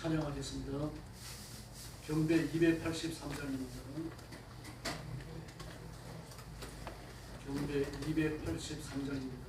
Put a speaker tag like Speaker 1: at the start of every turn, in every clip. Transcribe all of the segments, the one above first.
Speaker 1: 찬양하겠습니다. 경배 283장입니다. 경배 283장입니다.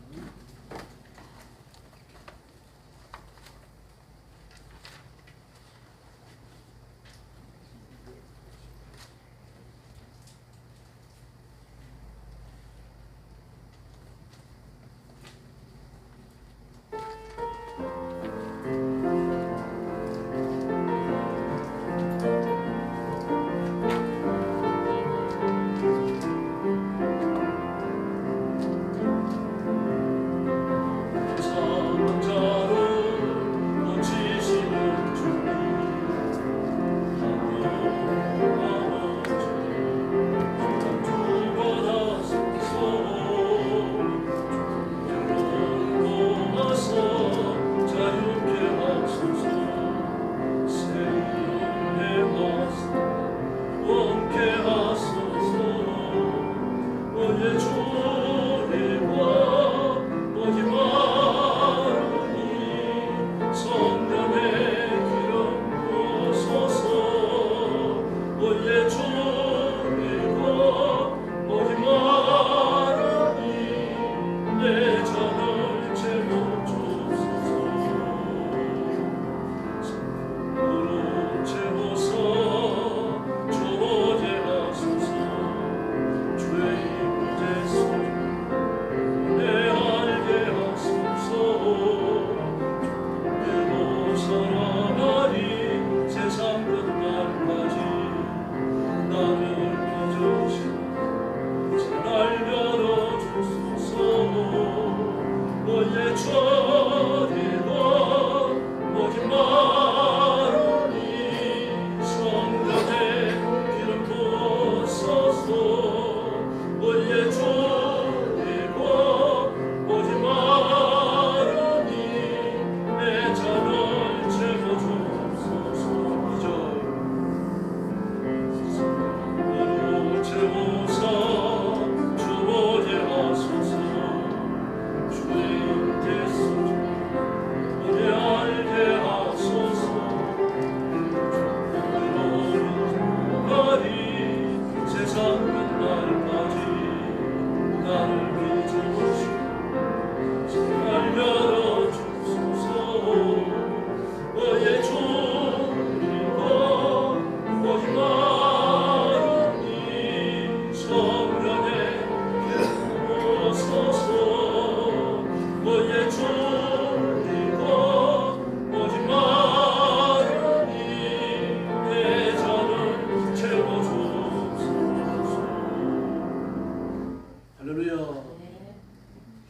Speaker 1: 할렐루야.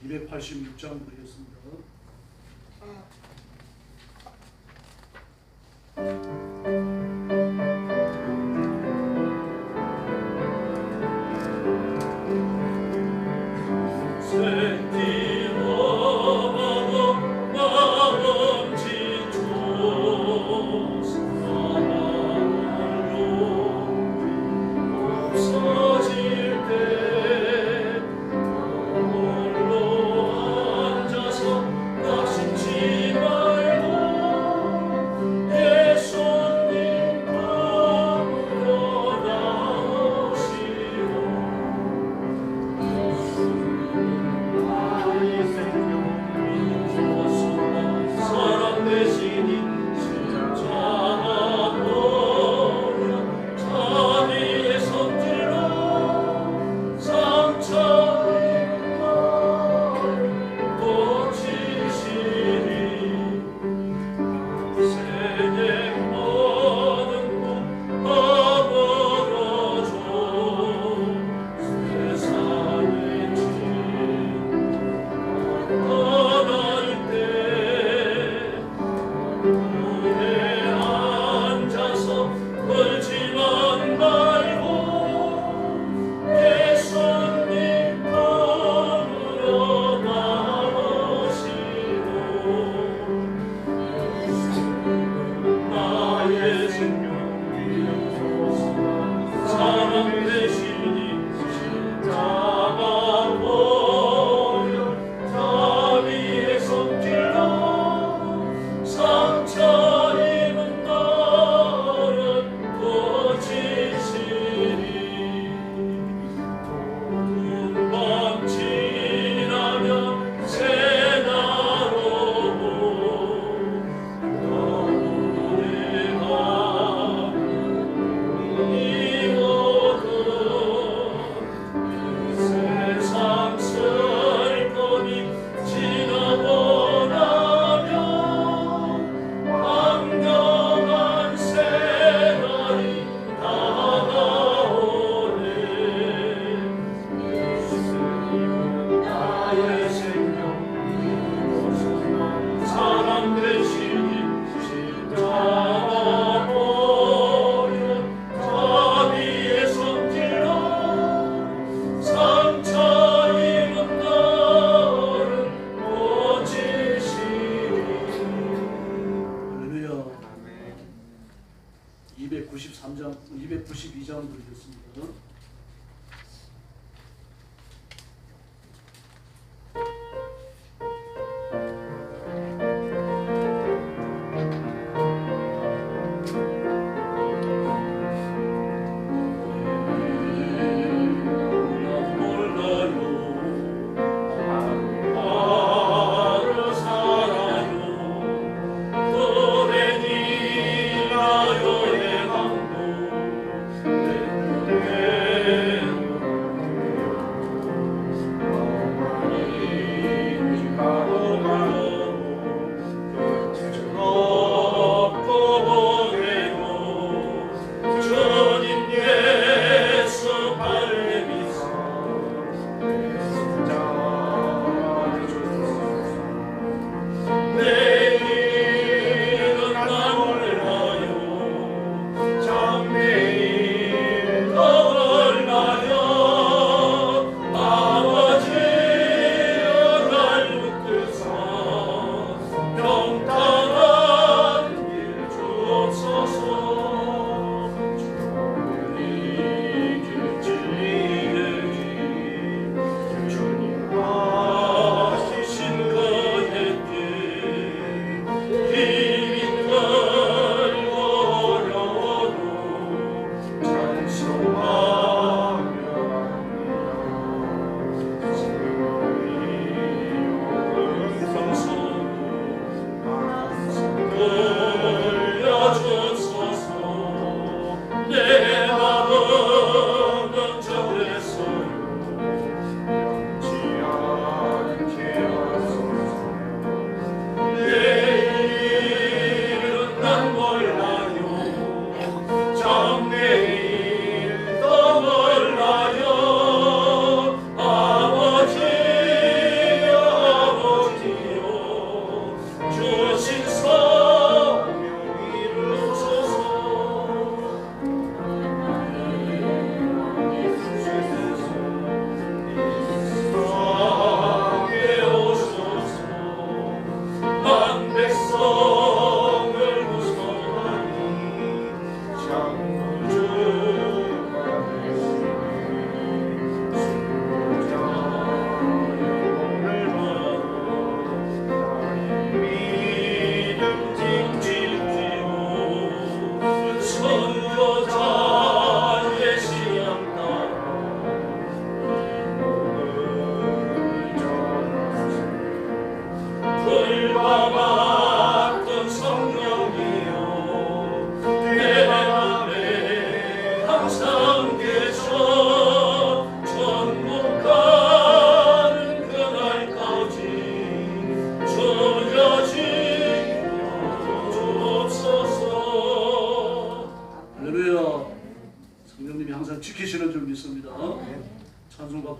Speaker 1: 286장 부르겠습니다.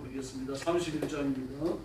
Speaker 1: 부르겠습니다. 31장입니다.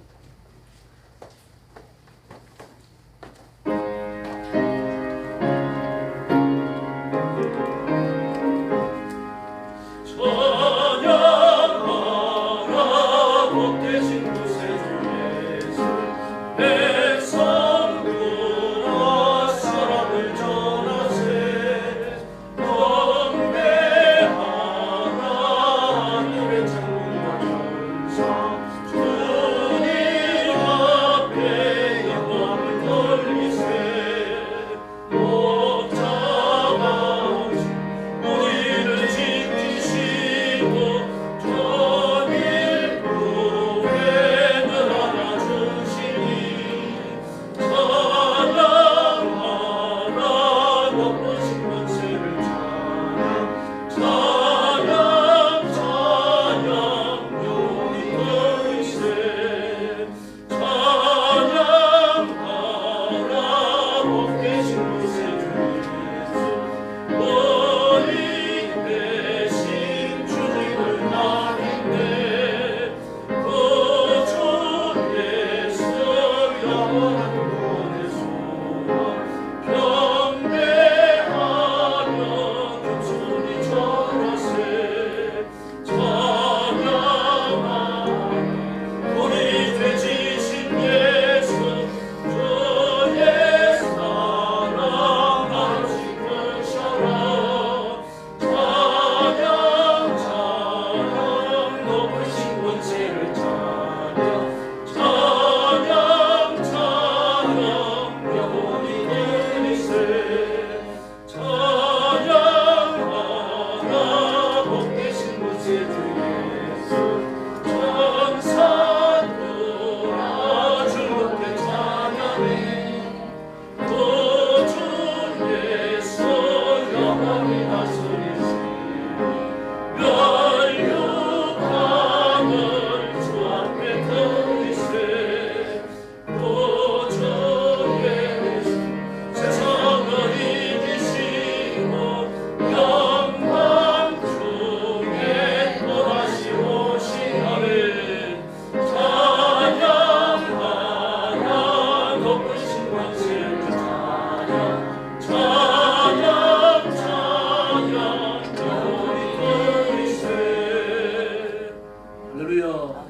Speaker 1: 할렐루야.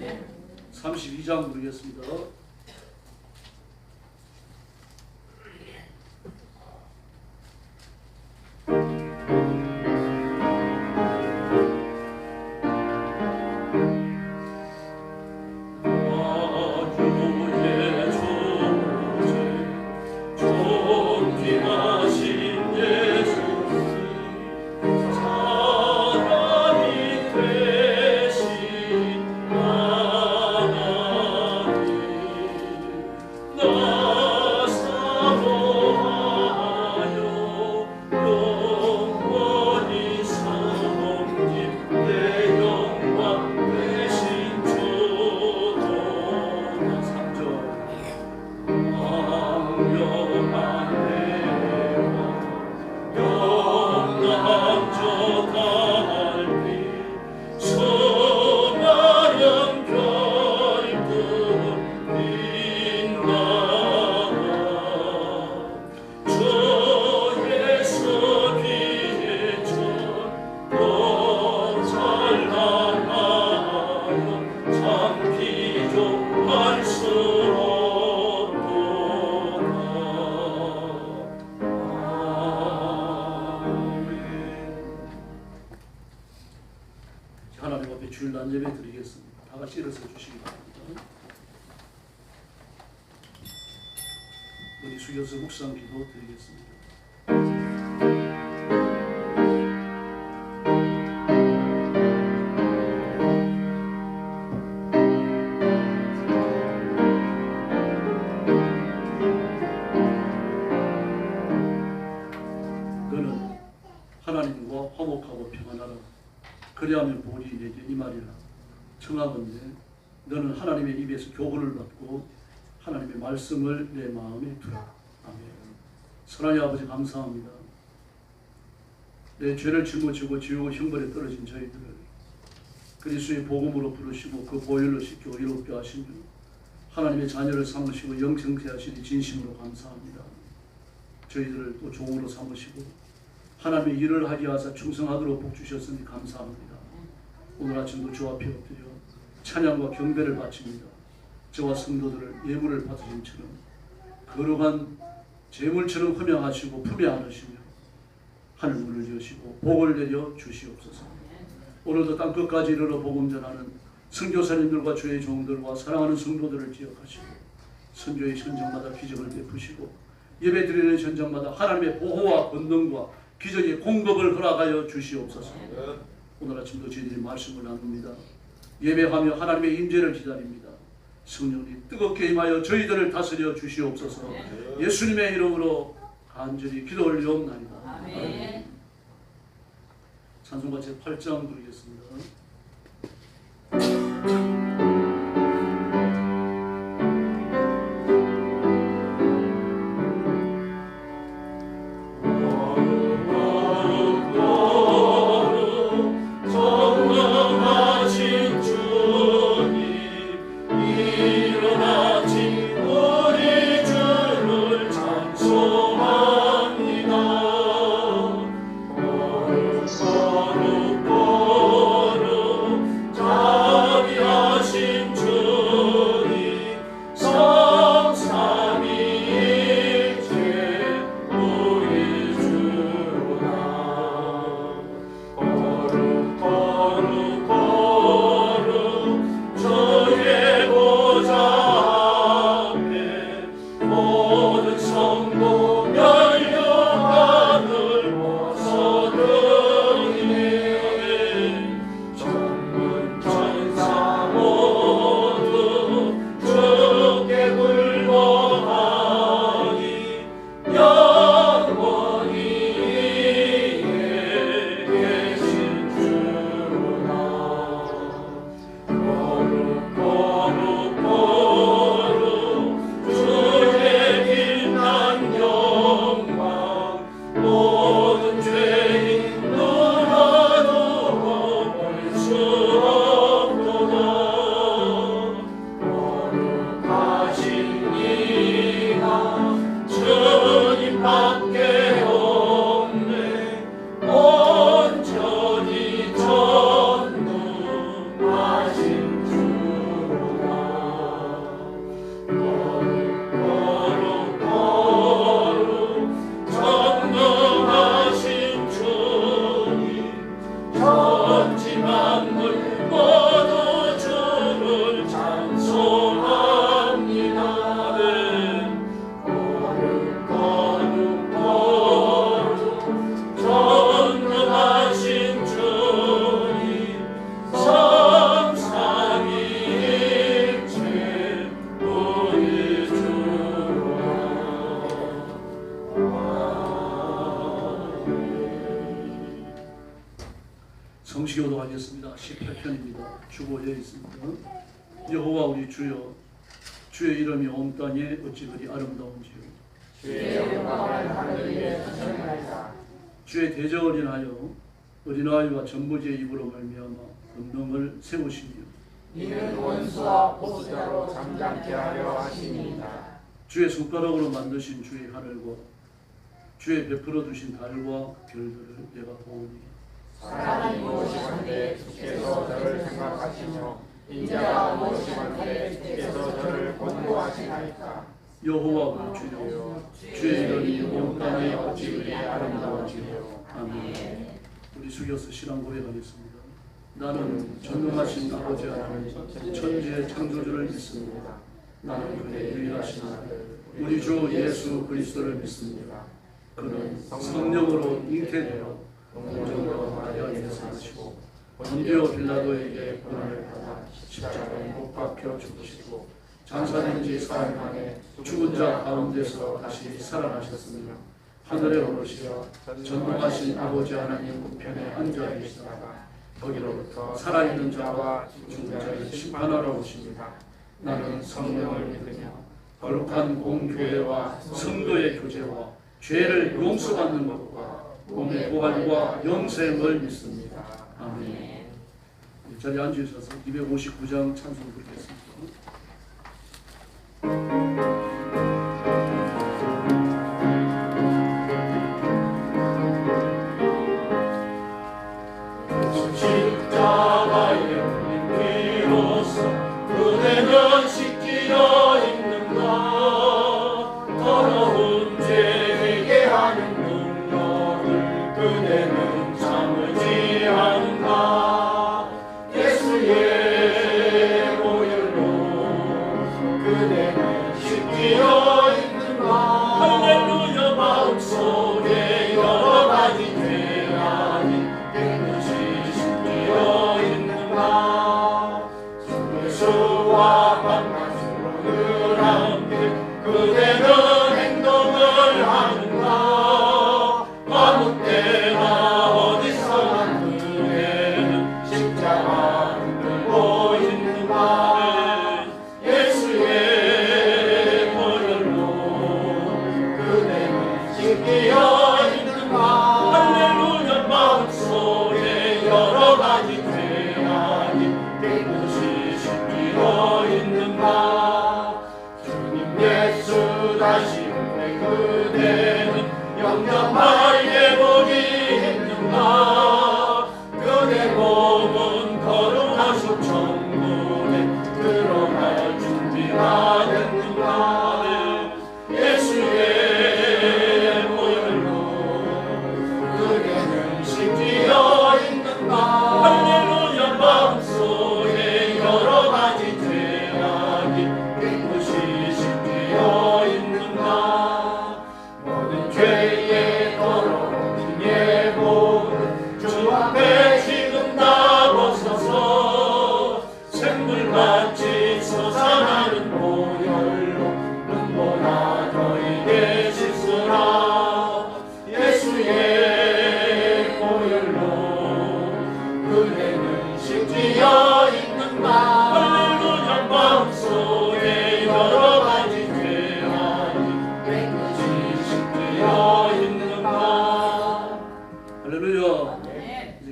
Speaker 1: 32장 부르겠습니다. 하나님 앞에 주일 난 예배 드리겠습니다. 다 같이 일어서 주시기 바랍니다. 우리 숙여서 묵상 기도 드리겠습니다. 너는 하나님과 화목하고 평안하라. 그리하면 복이 내게 임하리라. 청하건대 너는 하나님의 입에서 교훈을 받고 하나님의 말씀을 내 마음에 두라. 아멘. 선하의 아버지 감사합니다. 내 죄를 짊어지고 지옥의 형벌에 떨어진 저희들을 그리스도의 복음으로 부르시고 그 보혈로 씻겨 의롭게 하시며 하나님의 자녀를 삼으시고 영생케 하시니 진심으로 감사합니다. 저희들을 또 종으로 삼으시고 하나님의 일을 하게 하사 충성하도록 복 주셨으니 감사합니다. 오늘 아침도 주 앞에 엎드려 찬양과 경배를 바칩니다. 저와 성도들을 예물을 받으심처럼 거룩한 제물처럼 흠양하시고 품에 안으시며 하늘문을 여시고 복을 내려 주시옵소서. 오늘도 땅끝까지 이르러 복음 전하는 선교사님들과 주의 종들과 사랑하는 성도들을 기억하시고 선교의 현장마다 기적을 베푸시고 예배드리는 현장마다 하나님의 보호와 권능과 기적의 공급을 허락하여 주시옵소서. 오늘 아침도 저희들이 말씀을 나눕니다. 예배하며 하나님의 임재를 기다립니다. 성령님 뜨겁게 임하여 저희들을 다스려 주시옵소서. 예수님의 이름으로 간절히 기도 올리옵나이다. 아멘. 찬송가 제8장 부르겠습니다. 성시교도 하겠습니다. 18편입니다. 주보에 있습니다. 여호와 우리 주여, 주의 이름이 온 땅에 어찌 그리 아름다운지요.
Speaker 2: 주의 영광을 하늘 위에 천천하리라.
Speaker 1: 주의 대적을 인하여 어린아이와 전부지의 입으로 말미암아 권능을 세우시며
Speaker 2: 이는 원수와 보수자로 잠잠케 하려 하심이니이다.
Speaker 1: 주의 손가락으로 만드신 주의 하늘과 주의 베풀어 두신 달과 별들을 내가 보오니
Speaker 2: 사람이 무엇이건대 주께서 저를 생각하시며 인자가 무엇이건대 주께서 저를 권고하시나이까.
Speaker 1: 여호와 우리 주여, 주의 이름이 온 땅에 어찌 그리 아름다운지요. 아멘. 우리 숙여서 신앙 고백하겠습니다. 나는 전능하신 아버지 하나님 천지의 창조주를 믿습니다. 나는 그의 유일하신 아들 우리 주 예수 그리스도를 믿습니다. 그는 성령으로 잉태되어 동정녀 마리아에게 사시고 본디오 빌라도에게 고난을 받아 십자가에 못 박혀 죽으시고 장사된 지 사흘 만에 죽은 자 가운데서 다시 살아나셨으며 하늘에 오르시어 전능하신 아버지 하나님 우편에 앉아 계시다가 거기로부터 살아있는 자와 죽은 자를 심판하러 오십니다. 나는 성령을 믿으며 거룩한 공교회와 성도의 교제와 죄를 용서받는 것과 몸의 부활과 영생을 믿습니다. 아멘. 자리에 앉으셔서 259장 찬송 부르겠습니다.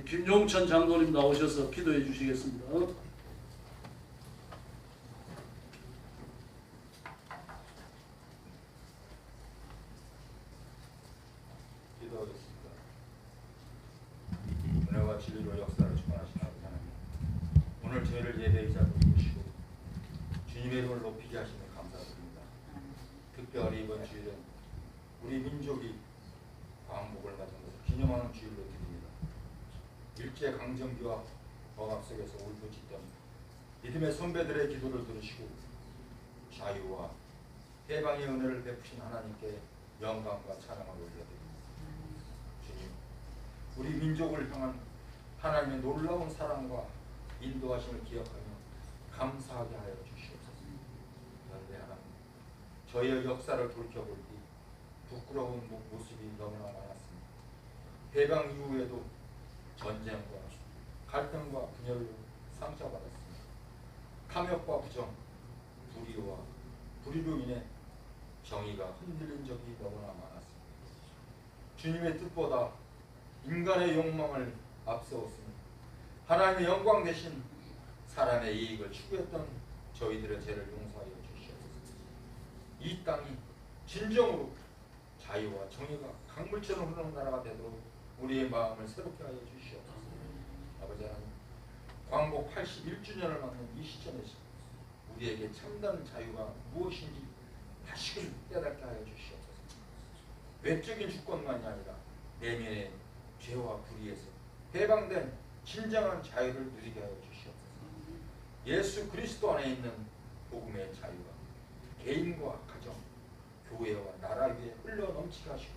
Speaker 1: 김종천 장로님 나오셔서 기도해 주시겠습니다.
Speaker 3: 기도하겠습니다. 은혜와 진리로 역사를 주관하신 아버지 하나님, 오늘 저희를 예배의 자리로 모시고 주님의 이름을 높이게 하시며 감사드립니다. 특별히 이번 주일은 우리 민족이 광복을 맞은 것을 기념하는 주일로 드립니다. 일제 강점기와 억압 속에서 울부짖던 믿음의 선배들의 기도를 들으시고 자유와 해방의 은혜를 베푸신 하나님께 영광과 찬양을 올려드립니다. 주님, 우리 민족을 향한 하나님의 놀라운 사랑과 인도하심을 기억하며 감사하게 하여 주시옵소서. 그런데 하나님, 저희의 역사를 돌이켜볼 때 부끄러운 모습이 너무나 많았습니다. 해방 이후에도 전쟁과 갈등과 분열로 상처받았습니다. 탐욕과 부정, 불의와 불의로 인해 정의가 흔들린 적이 너무나 많았습니다. 주님의 뜻보다 인간의 욕망을 앞세웠습니다. 하나님의 영광 대신 사람의 이익을 추구했던 저희들의 죄를 용서하여 주시옵소서. 이 땅이 진정으로 자유와 정의가 강물처럼 흐르는 나라가 되도록 우리의 마음을 새롭게 하여 주시옵소서. 아버지 하나님, 광복 81주년을 맞는 이 시점에서 우리에게 참다운 자유가 무엇인지 다시금 깨닫게 하여 주시옵소서. 외적인 주권만이 아니라 내면의 죄와 불의에서 해방된 진정한 자유를 누리게 하여 주시옵소서. 예수 그리스도 안에 있는 복음의 자유가 개인과 가정, 교회와 나라 위에 흘러 넘치게 하시고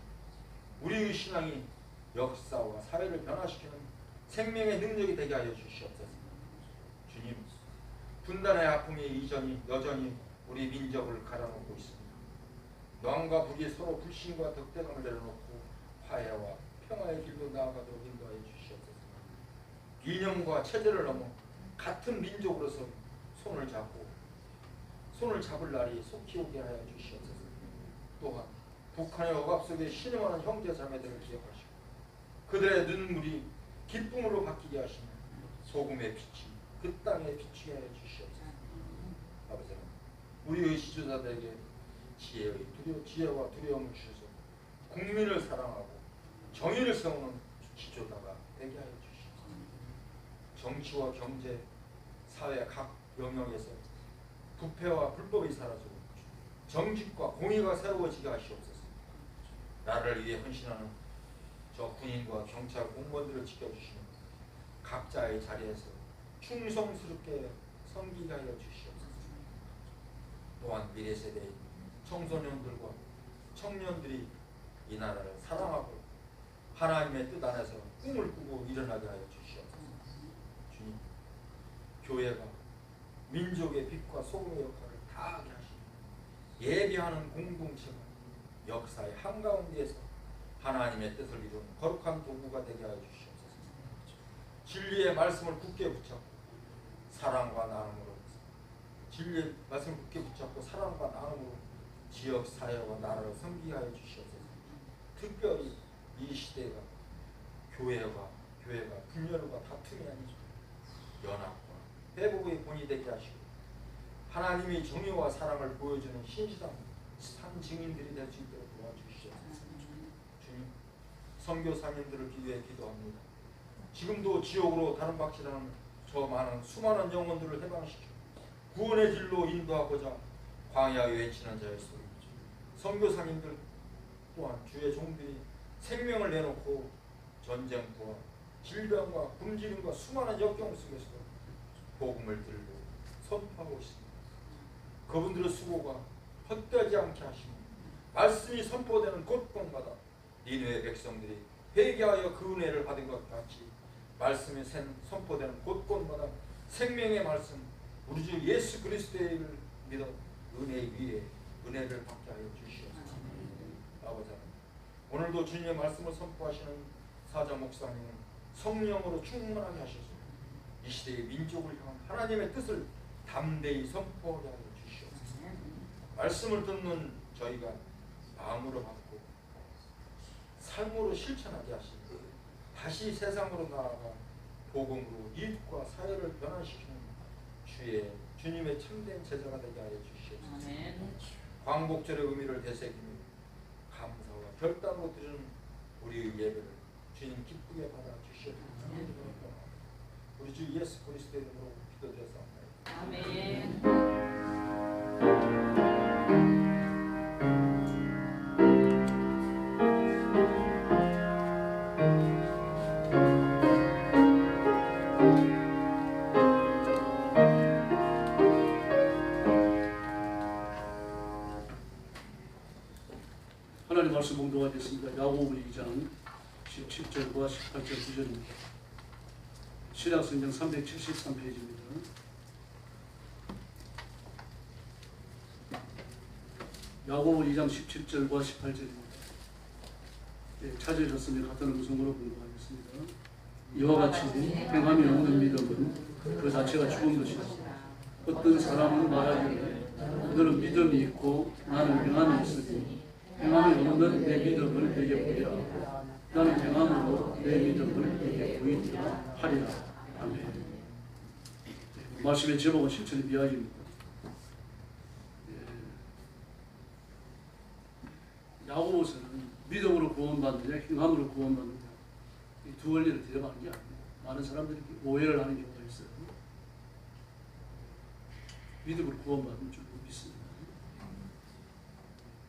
Speaker 3: 우리의 신앙이 역사와 사회를 변화시키는 생명의 능력이 되게 하여 주시옵소서. 주님, 분단의 아픔이 여전히 우리 민족을 갈아놓고 있습니다. 낭과 북이 서로 불신과 덕대감을 내려놓고 화해와 평화의 길로 나아가도록 인도하여 주시옵소서. 이념과 체제를 넘어 같은 민족으로서 손을 잡을 날이 속히 오게 하여 주시옵소서. 또한 북한의 억압 속에 신음하는 형제 자매들을 기억하시고 그들의 눈물이 기쁨으로 바뀌게 하시며 소금의 빛이 그 땅에 비추게 하여 주시옵소서. 아버지는 우리의 지도자들에게 지혜와 두려움을 주셔서 국민을 사랑하고 정의를 세우는 지도자가 되게 하여 주시옵소서. 정치와 경제, 사회 각 영역에서 부패와 불법이 사라지고 정직과 공의가 세워지게 하시옵소서. 나라를 위해 헌신하는 저 군인과 경찰 공무원들을 지켜주시는 각자의 자리에서 충성스럽게 섬기게 하여 주시옵소서. 또한 미래 세대의 청소년들과 청년들이 이 나라를 사랑하고 하나님의 뜻 안에서 꿈을 꾸고 일어나게 하여 주시옵소서. 주님, 교회가 민족의 빛과 소금의 역할을 다하게 하시고 예비하는 공동체가 역사의 한가운데에서 하나님의 뜻을 이루는 거룩한 도구가 되게 하여 주시옵소서. 진리의 말씀을 굳게 붙잡고 사랑과 나눔으로 진리의 말씀을 굳게 붙잡고 사랑과 나눔으로 지역 사회와 나라를 섬기게 하여 주시옵소서. 특별히 이 시대가 교회가 분열과 다툼이 아니죠. 연합과 회복의 본이 되게 하시고 하나님의 정의와 사랑을 보여주는 신실한 산 증인들이 될 수 있도록 도와주시옵소서. 주님, 선교사님들을 위해 기도합니다. 지금도 지옥으로 다른 박질하는 저 많은 수많은 영혼들을 해방시켜 구원의 길로 인도하고자 광야에 외치는 자의 소리죠. 선교사님들 또한 주의 종들이 생명을 내놓고 전쟁과 질병과 굶주림과 수많은 역경 속에서도 복음을 들고 선포하고 있습니다. 그분들의 수고가 헛되지 않게 하시고 말씀이 선포되는 곳곳마다 니느웨 백성들이 회개하여 그 은혜를 받은 것 같이 말씀이 선포되는 곳곳마다 생명의 말씀 우리 주 예수 그리스도를 믿어 은혜 위에 은혜를 받게 하여 주시옵소서. 아버지 오늘도 주님의 말씀을 선포하시는 사자 목사님은 성령으로 충만하게 하셔서 이 시대의 민족을 향한 하나님의 뜻을 담대히 선포하게 하여 주시옵소서. 말씀을 듣는 저희가 마음으로 받고 삶으로 실천하게 하시고 다시 세상으로 나아가 복음으로 이웃과 사회를 변화시키는 주님의 참된 제자가 되게 하여 주시옵소서. 광복절의 의미를 되새기며 감사와 결단으로 드리는 우리의 예배를 주님 기쁘게 받아 주시옵소서. 우리 주 예수 그리스도의 이름으로 기도드렸사옵나이다.
Speaker 4: 아멘.
Speaker 1: 하나님 말씀 봉독가 됐습니다. 야고보 2장 17절과 18절 9절입니다. 신약성경 373페이지입니다. 야고보 2장 17절과 18절입니다. 찾으셨으면 같은 음성으로 봉독하겠습니다. 이와 같이 행함이 없는 믿음은 그 자체가 죽은 것이다. 어떤 사람은 말하기를 너는 믿음이 있고 나는 행함이 있으니 행함이 없는 내 믿음을 내게 보이라. 나는 행함으로 내 믿음을 내게 보이리라 하리라. 아멘. 말씀의 제목은 실천의 이야기입니다. 야고보서는 믿음으로 구원받느냐 행함으로 받느냐 이 두 원리를 대답하는 게 아닙니다. 많은 사람들이 오해를 하는 경우가 있어요. 믿음으로 구원받는 줄 믿습니다.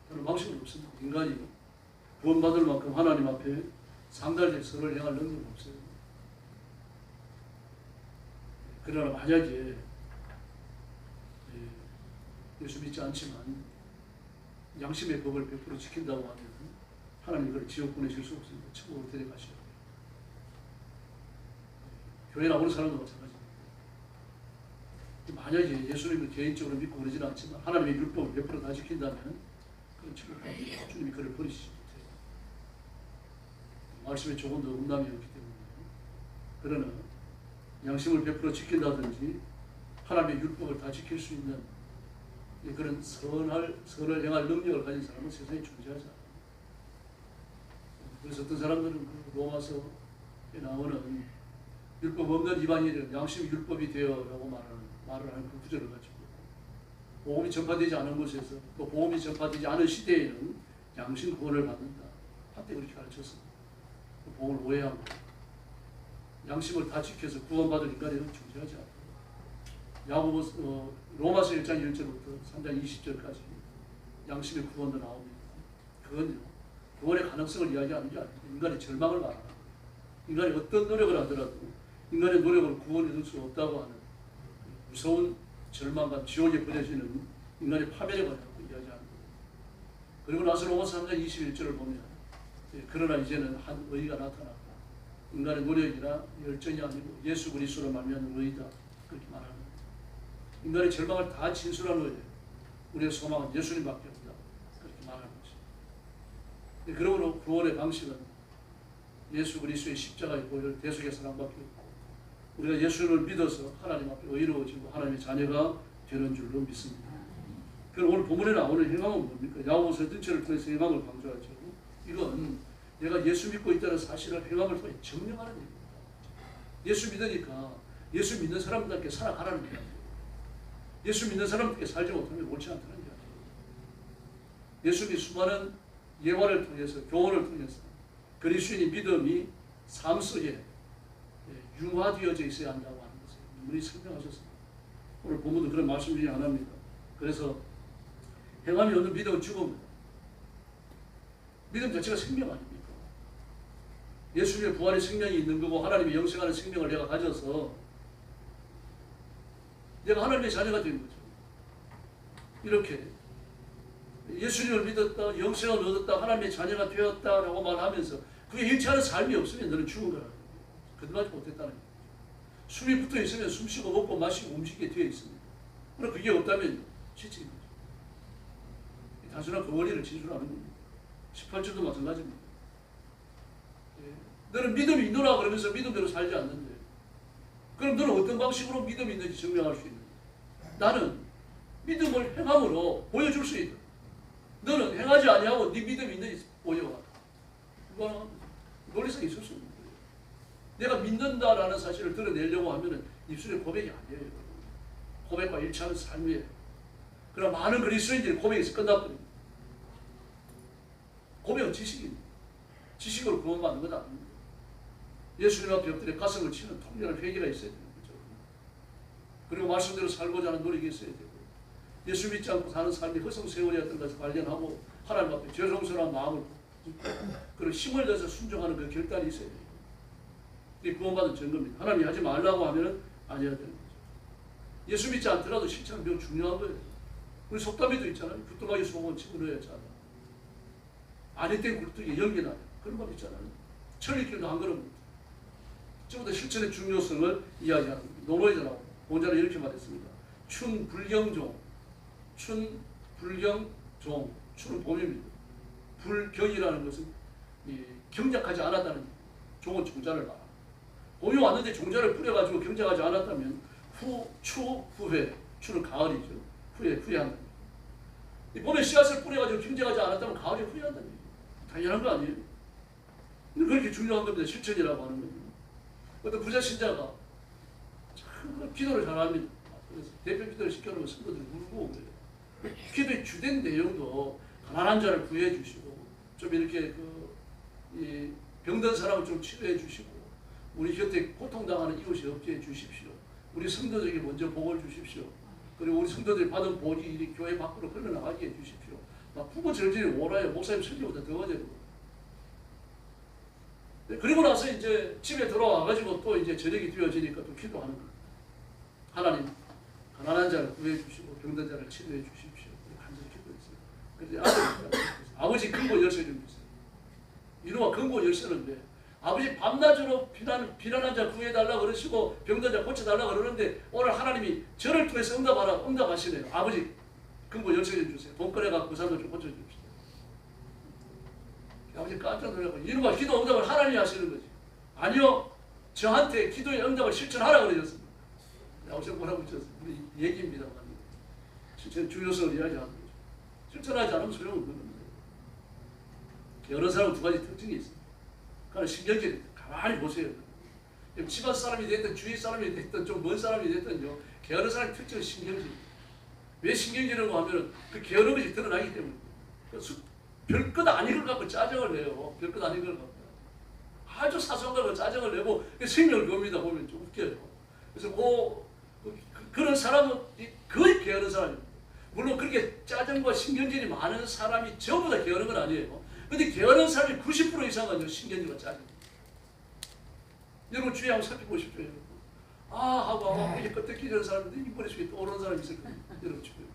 Speaker 1: 저는 방식은 없습니다. 인간이 구원받을 만큼 하나님 앞에 상달된 선을 행할 능력이 없어요. 그러나 만약에 예수 믿지 않지만 양심의 법을 100% 지킨다고 하면 하나님 그를 지옥 보내실 수 없습니다. 천국으로 데려가셔야 돼요. 교회 나오는 사람도 마찬가지입니다. 만약에 예수님을 개인적으로 믿고 그러진 않지만 하나님의 율법을 100% 다 지킨다면 그런 천국 갑니다. 주님이 그를 버리시지 못해요. 말씀에 조금 더 음담이 없기 때문에. 그러나 양심을 100% 지킨다든지 하나님의 율법을 다 지킬 수 있는 그런 선을 행할 능력을 가진 사람은 세상에 존재하지 않아요. 그래서 어떤 사람들은 그 로마서에 나오는 율법 없는 이방인은 양심이 율법이 되어라고 말을 하는 그 구절을 가지고 복음이 전파되지 않은 곳에서 또 복음이 전파되지 않은 시대에는 양심 구원을 받는다. 한때 그렇게 가르쳤습니다. 그 복음을 오해한 거예요. 양심을 다 지켜서 구원받을 인간에는 존재하지 않다. 야고보 로마서 1장 1절부터 3장 20절까지 양심의 구원도 나옵니다. 그건요, 구원의 가능성을 이야기하는 게 아닙니다. 인간의 절망을 말하는 거예요. 인간이 어떤 노력을 하더라도 인간의 노력을 구원해 줄 수 없다고 하는 무서운 절망과 지옥에 버려지는 인간의 파멸에 관하여 이야기하는 거예요. 그리고 나서 로마서 3장 21절을 보면 그러나 이제는 한 의가 나타났다. 인간의 노력이나 열정이 아니고 예수 그리스도로 말미암는 의다. 그렇게 말하는 거예요. 인간의 절망을 다 진술한 거예요. 우리의 소망은 예수님밖에 없다. 그렇게 말하는 것이죠. 그러므로 구원의 방식은 예수 그리스도의 십자가의 보혈 대속의 사랑밖에 없고 우리가 예수를 믿어서 하나님 앞에 의로워지고 하나님의 자녀가 되는 줄로 믿습니다. 그럼 오늘 본문에 나오는 행함은 뭡니까? 야고보서 전체를 통해서 행함을 강조하죠. 이건 내가 예수 믿고 있다는 사실을 행함을 통해 증명하는 얘기입니다. 예수 믿으니까 예수 믿는 사람들께 살아가라는 얘기입니다. 예수 믿는 사람들께 살지 못하면 옳지 않다는 얘기죠. 예수님이 수많은 예화를 통해서 교훈을 통해서 그리스도인의 믿음이 삶 속에 융화되어져 있어야 한다고 하는 것을 분명히 설명하셨습니다. 오늘 본문도 그런 말씀 중에 하나입니다. 그래서 행함이 없는 믿음은 죽음입니다. 믿음 자체가 생명 아닙니까? 예수님의 부활의 생명이 있는 거고 하나님의 영생하는 생명을 내가 가져서 내가 하나님의 자녀가 된 거죠. 이렇게 예수님을 믿었다, 영생을 얻었다, 하나님의 자녀가 되었다라고 말하면서 그게 일치하는 삶이 없으면 너는 죽은 거라는 거예요. 거듭나지 못했다는 거예요. 숨이 붙어 있으면 숨쉬고 먹고 마시고 움직이게 되어 있습니다. 그럼 그게 없다면 지친 거죠. 단순한 그 원리를 진술하는 겁니다. 18절도 마찬가지입니다. 너는 믿음이 있노라 그러면서 믿음대로 살지 않는데 그럼 너는 어떤 방식으로 믿음이 있는지 증명할 수 있는지 나는 믿음을 행함으로 보여줄 수 있다. 너는 행하지 아니하고 네 믿음이 있는지 보여와. 그거는 논리성이 있을 수 없는 거예요. 내가 믿는다라는 사실을 드러내려고 하면은 입술의 고백이 아니에요. 고백과 일치하는 삶이에요. 그러나 많은 그리스도인들이 고백에서 끝나버립니다. 고백은 지식입니다. 지식으로 구원받는 것 아닙니다. 예수님 앞에 엎드려 가슴을 치는 통렬한 회개가 있어야 되는 거죠. 그리고 말씀대로 살고자 하는 노력이 있어야 되고 예수 믿지 않고 사는 삶이 허송세월이었던 것을 발견하고 하나님 앞에 죄송스러운 마음을 그리고 힘을 내서 순종하는 그 결단이 있어야 돼요. 이게 구원받은 증거입니다. 하나님이 하지 말라고 하면 안 해야 되는 거죠. 예수 믿지 않더라도 실천은 매우 중요한 거예요. 우리 속담에도 있잖아요. 굴뚝하게 소금은 집어넣어야 자라. 아니 땐 굴뚝에 연기 나요. 그런 말 있잖아요. 천리길도 한 걸음. 지금부터 실천의 중요성을 이야기하는 겁니다. 노노에서 나오고 본자는 이렇게 말했습니다. 춘불경종, 춘불경종, 춘은 봄입니다. 불경이라는 것은 경작하지 않았다는 종은 종자를 말합니다. 봄이 왔는데 종자를 뿌려가지고 경작하지 않았다면 후회, 추는 가을이죠. 후회한다. 봄에 씨앗을 뿌려가지고 경작하지 않았다면 가을에 후회한다는 얘기예요. 당연한 거 아니에요? 근데 그렇게 중요한 겁니다. 실천이라고 하는 겁니다. 어떤 부자 신자가 참 기도를 잘합니다. 그래서 대표 기도를 시켜놓으면 성도들이 울고 그래요. 기도의 주된 내용도 가난한 자를 구해 주시고 좀 이렇게 이 병든 사람을 좀 치료해 주시고 우리 곁에 고통당하는 이웃이 없게 해 주십시오. 우리 성도들에게 먼저 복을 주십시오. 그리고 우리 성도들이 받은 복이 이 교회 밖으로 흘러나가게 해 주십시오. 막 부부절절히 오라요. 목사님 설교보다 더 어제고. 그리고 나서 이제 집에 들어와가지고 또 이제 저녁이 되어지니까 또 기도하는 거예요. 하나님, 가난한 자를 구해 주시고 병든 자를 치료해 주십시오. 간절히 기도했어요. 그래서 아버지 근고 열쇠 좀 주세요. 이놈아 근고 열쇠는 왜? 아버지 밤낮으로 비난한 자 구해달라 그러시고 병든 자 고쳐달라 그러는데 오늘 하나님이 저를 통해서 응답하시네요. 아버지 근고 열쇠 좀 주세요. 돈 꺼내갖고 그 사람들 좀 고쳐줍시다. 아버지 깜짝 놀라고 이놈아 기도 응답을 하나님이 하시는 거지. 아니요. 저한테 기도의 응답을 실천하라 그러셨습니다. 아버지가 뭐라고 하셨어요? 우리 얘기입니다만 실천 중요성을 이야기하는 거죠. 실천하지 않으면 소용없는 겁니다. 여러 사람은 두 가지 특징이 있습니다. 그러나 신경질이 가만히 보세요. 집안 사람이 됐든 주위 사람이 됐든 좀 먼 사람이 됐든요. 게으른 사람의 특징은 신경질. 왜 신경질이라고 하면 그 게으른 것이 드러나기 때문에. 별것 아닌 걸 갖고 짜증을 내요. 별것 아닌 걸 갖고. 아주 사소한 걸 갖고 짜증을 내고 생명을 겁니다. 보면 좀 웃겨요. 그래서 그런 사람은 거의 게으른 사람입니다. 물론 그렇게 짜증과 신경질이 많은 사람이 전부 다 게으른 건 아니에요. 근데 게으른 사람이 90% 이상은 신경질과 짜증. 여러분 주위 한번 살펴보십시오. 여러분. 하고 이렇게 끄떡기 되는 사람인데 이 머릿속에 떠오르는 사람이 있을 거예요. 여러분 주변에.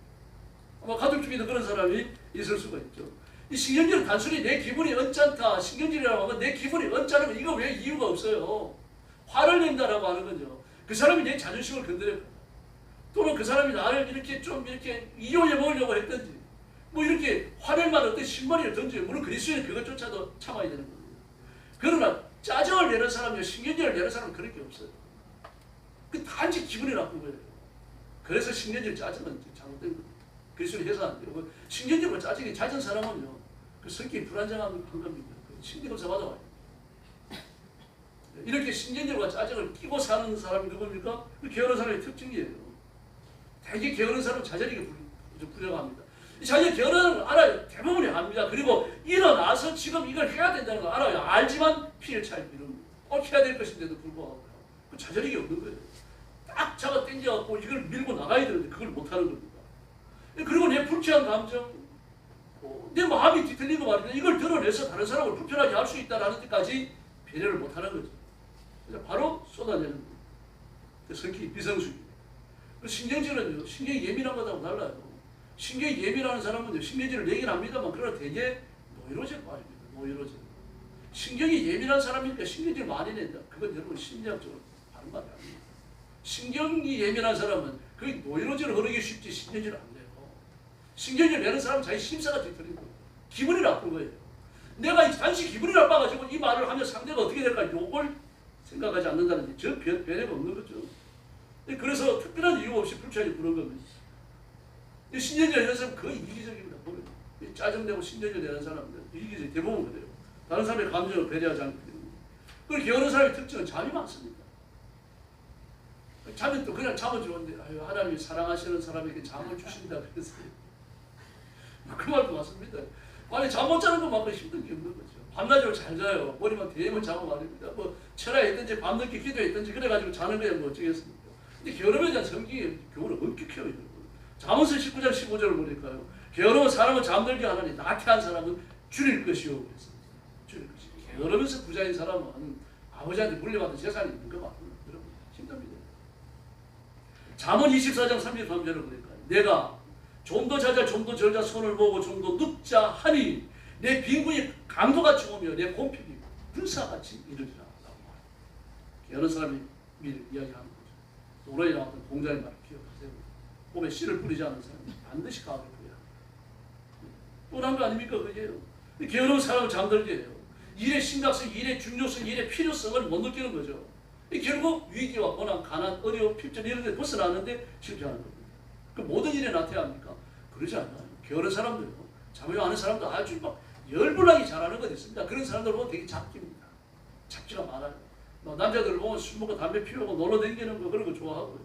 Speaker 1: 아마 가족 중에도 그런 사람이 있을 수가 있죠. 이 신경질은 단순히 내 기분이 언짢다. 신경질이라고 하면 내 기분이 언짢으면 이거 왜 이유가 없어요. 화를 낸다라고 하는 건요. 그 사람이 내 자존심을 건드렸거나 또는 그 사람이 나를 이렇게 좀 이렇게 이용해 먹으려고 했든지 뭐 이렇게 화낼 만한 어떤 신발을 던져요. 물론 그리스도인은 그것조차도 참아야 되는 겁니다. 그러나 짜증을 내는 사람이요 신경질을 내는 사람은 그럴 게 없어요. 그 단지 기분이 나쁜 거예요. 그래서 신경질 짜증은 잘못된 겁니다. 그리스도인 해서 안 돼요. 신경질과 짜증이 잦은 사람은요 그 성격이 불안정한 겁니다. 신경을 받아와요. 이렇게 신경질과 짜증을 끼고 사는 사람이 누굽니까? 그 게으른 사람의 특징이에요. 되게 게으른 사람은 자잘하게 불려갑니다. 자기 게으른 걸 알아요. 대부분이 압니다. 그리고 일어나서 지금 이걸 해야 된다는 걸 알아요. 알지만 피를 차일 이런 꼭 해야 될 것인데도 불구하고 그 자잘하게 없는 거예요. 딱 잡아 당겨갖고 이걸 밀고 나가야 되는데 그걸 못하는 겁니다. 그리고 내 불쾌한 감정, 내 마음이 뒤틀리고 말이죠. 이걸 드러내서 다른 사람을 불편하게 할 수 있다는 데까지 배려를 못하는 거죠. 그래서 바로 쏟아내는 거예요. 그 성격이 비성숙이에요. 신경질은요, 신경이 예민한 것하고 달라요. 신경이 예민한 사람은요, 신경질을 내긴 합니다만, 그러나 되게 노이로제 빠집니다. 노이로제. 신경이 예민한 사람이니까 신경질 많이 낸다. 그건 여러분 심리학적으로 다른 말이 아닙니다. 신경이 예민한 사람은 거의 노이로제를 흐르기 쉽지 신경질 안 내요. 신경질 내는 사람은 자기 심사가 뒤틀린 거예요. 기분이 나쁜 거예요. 내가 단지 기분이 나빠가지고 이 말을 하면 상대가 어떻게 될까 요걸 생각하지 않는다는 저 배려가 없는 거죠. 그래서 특별한 이유 없이 불쾌하게 부는 겁니다. 신경질 내는 사람은 거의 이기적입니다. 보면 짜증내고 신경질 내는 사람들 이기적 대부분 그래요. 다른 사람의 감정을 배려하지 않기 때문에. 그리고 게으른 사람의 특징은 잠이 많습니다. 잠은 또 그냥 잠은 좋은데 하나님이 사랑하시는 사람에게 잠을 주신다 그랬어요. 그 말도 맞습니다. 만약에 잠 못 자는 것만큼 힘든 게 없는 거죠. 밤낮으로 잘 자요. 머리만 대면 자고 말입니다. 뭐 철야했든지 밤늦게 기도했든지 그래가지고 자는 거야 뭐 어쩌겠습니까. 근데 게으름에 대한 성경이 교훈을 엄격해요. 잠언서 19장 15절을 보니까요. 게으름은 사람을 잠들게 하나니 나태한 사람은 줄일 것이요. 그랬습니다. 줄일 것이요. 게으르면서 부자인 사람은 아버지한테 물려받은 재산이 있는 거 맞습니다. 여러분 힘듭니다. 잠언 24장 33절을 보니까요. 내가 좀 더 자자 좀 더 절자 손을 모으고 좀 더 눕자 하니 내 빈군이 강도같이 오며 내 공핍이 불사같이 이르리라 라고 말합니다. 게으른 사람이 미리 이야기하는 거죠. 도로에 나왔던 공자의 말을 기억하세요. 몸에 씨를 뿌리지 않는 사람은 반드시 가을을 보여야 합니다. 뻔한 거 아닙니까? 그게요. 게으른 사람을 잠들게 해요. 일의 심각성, 일의 중요성, 일의 필요성을 못 느끼는 거죠. 결국 위기와 고난, 가난, 어려움, 핍절 이런 데 벗어나는데 실패하는 겁니다. 그 모든 일에 나태해야 합니까? 그러지 않아요. 게으른 사람들요. 잠을 아는 사람도 아주 막 열불나게 잘하는 것 있습니다. 그런 사람들 보면 되게 잡기입니다. 잡기가 많아요. 남자들 보면 술 먹고 담배 피우고 놀러 다니는 거 그런 거 좋아하고요.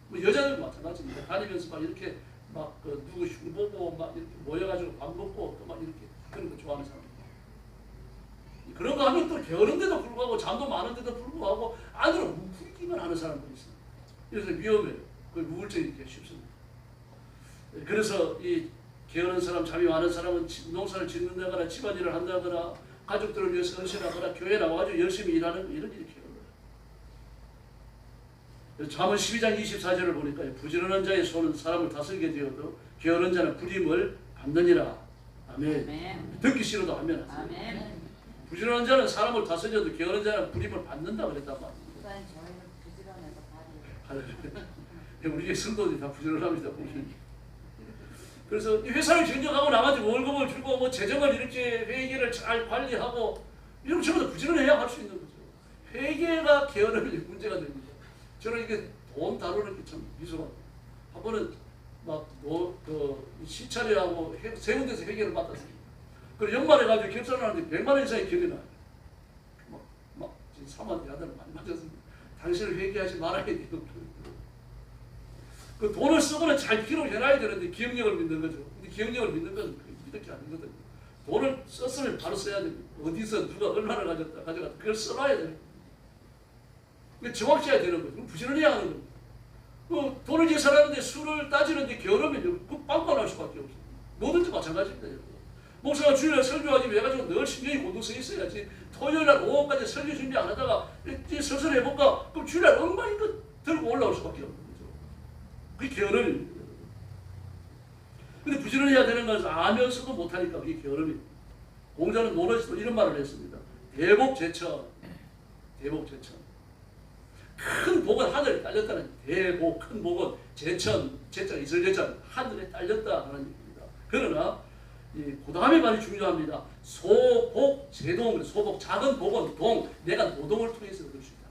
Speaker 1: 뭐 여자들도 마찬가지입니다. 다니면서 막 이렇게 막 그 누구 흉 보고 막 이렇게 모여가지고 밥 먹고 또 막 이렇게 그런 거 좋아하는 사람. 그런 거 하면 또 게으른데도 불구하고 잠도 많은데도 불구하고 안으로 뭉클기만 하는 사람들이 있어요. 그래서 위험해요. 그 우울증이 되기 쉽습니다. 그래서 이 게으른 사람, 잠이 많은 사람은 농사를 짓는다거나 집안일을 한다거나 가족들을 위해서 헌신하거나 교회에 나와가지고 열심히 일하는 이런 일이 게으르다. 잠언 12장 24절을 보니까 부지런한 자의 손은 사람을 다스리게 되어도 게으른 자는 부림을 받느니라. 아멘. 듣기 싫어도 하면 하세요. 부지런한 자는 사람을 다스려도 게으른 자는 부림을 받는다 그랬단 말입니다.
Speaker 4: 저희는 부지런해서 발이
Speaker 1: 우리 성도들이 다 부지런합니다. 그래서 회사를 경영하고 나머지 월급을 주고 뭐 재정을 이렇게 회계를 잘 관리하고 이런 전부 다 부지런해야 할 수 있는 거죠. 회계가 게으름이 문제가 됩니다. 저는 이게 돈 다루는 게 참 미소가. 한 번은 막그 시찰이하고 세 군데서 회계를 맡았습니다. 그리고 연말에 가지고 결산을 하는데 100만 원 이상의 결이 나요. 막 3만 대하들 많이 맞았습니다. 당신을 회개하지 말아야 돼요. 그 돈을 쓰고는 잘 기록해놔야 되는데 기억력을 믿는 거죠. 근데 기억력을 믿는 건 믿을 게 아니거든요. 돈을 썼으면 바로 써야 됩니다. 어디서 누가 얼마나 가져갔다 그걸 써놔야 돼요. 정확해야 되는 거죠. 부지런히 하는 겁니다. 그 돈을 계산하는데 수를 따지는데 게으르면 그 빵꾸 날 수밖에 없어요. 뭐든지 마찬가지입니다. 목사가 주일날 설교하지 왜 가지고 늘 신경이 곤두 서 있어야지. 토요일날 오후까지 설교 준비 안 하다가 이제 슬슬 해볼까? 그럼 주일날 엉망인 거 들고 올라올 수밖에 없는 거죠. 그게 게으름입니다. 근데 부지런히 해야 되는 것을 알면서도 못하니까 그게 게으름입니다. 공자는 노릇도 이런 말을 했습니다. 대복제천. 대복제천. 큰 복은 하늘에 딸렸다는 대복, 큰 복은 제천, 제천, 이슬제천, 하늘에 딸렸다 하는 얘기입니다. 그러나 그 다음에 말이 중요합니다. 소복, 제동, 소복, 작은 복은 동, 내가 노동을 통해서 얻을 수 있다.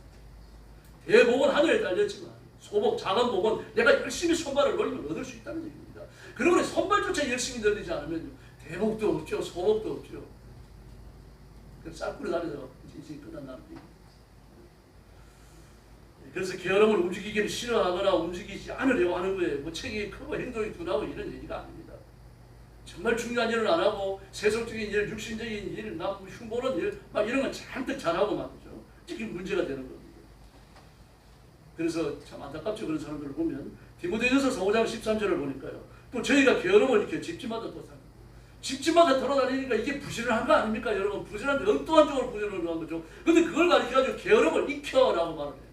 Speaker 1: 대복은 하늘에 딸렸지만 소복, 작은 복은 내가 열심히 손발을 올리면 얻을 수 있다는 얘기입니다. 그러므로 손발조차 열심히 늘리지 않으면 대복도 없죠, 소복도 없죠. 쌀뿌리 다니다가 이제 끝난다는 얘기입니다. 그래서 게으름을 움직이기를 싫어하거나 움직이지 않으려고 하는 거예요. 뭐 책이 크고 행동이 둔하고 이런 얘기가 아닙니다. 정말 중요한 일을 안 하고 세속적인 일, 육신적인 일, 남 흉보는 일, 막 이런 건 잔뜩 잘하고 말이죠. 이게 문제가 되는 겁니다. 그래서 참 안타깝죠. 그런 사람들을 보면 디모데전서 5장 13절을 보니까요. 또 저희가 게으름을 이렇게 집집마다 또 삽니다. 집집마다 돌아다니니까 이게 부지런한 거 아닙니까? 여러분 부지런한데 엉뚱한 쪽으로 부지런한 거죠. 근데 그걸 가르쳐가지고 게으름을 익혀라고 말을 해요.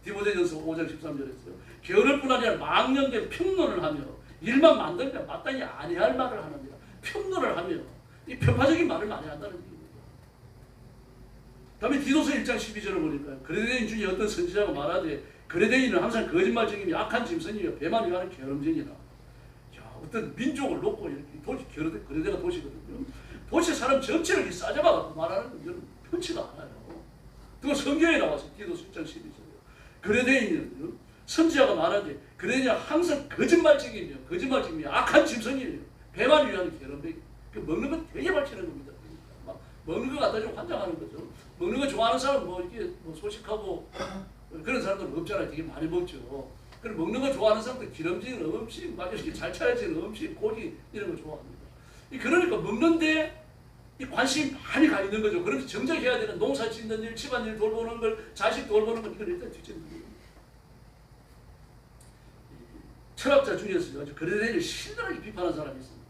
Speaker 1: 디모데전서 5장 13절에서요. 게으를 뿐 아니라 망령된 평론을 하며 일만 만들면 마땅히 아니할 말을 합니다. 평론을 하며 이 편파적인 말을 많이 한다는 얘기입니다. 다음에 디도서 1장 12절을 보니까요. 그레데인 중에 어떤 선지자가 말하되 그레데인은 항상 거짓말쟁이며 악한 짐승이며 배만 위하는 게으름쟁이라. 어떤 민족을 놓고 이렇게 도시, 그레데가 도시거든요. 도시 사람 전체를 싸잡아가지고 말하는 건 편치가 않아요. 그거 성경에 나와서 디도서 1장 12절이요. 그레데인은 선지자가 말하되 그레데인은 항상 거짓말쟁이며 악한 짐승이며 배만 위하는 게으름쟁이. 그 먹는 건 되게 밝히는 겁니다. 막 먹는 거 갖다 좀 환장하는 거죠. 먹는 거 좋아하는 사람은 뭐 이렇게 뭐 소식하고 그런 사람들은 없잖아요. 되게 많이 먹죠. 그럼 먹는 거 좋아하는 사람들 기름진 음식, 막 이렇게 잘 차려진 음식, 고기 이런 거 좋아합니다. 그러니까 먹는데 이 관심이 많이 가 있는 거죠. 그러면서 정작 해야 되는 농사 짓는 일, 집안일 돌보는 걸, 자식 돌보는 걸 이걸 일단 뒤집는 거예요. 철학자 중에서 아주 그레데인을 신랄하게 비판한 사람이 있습니다.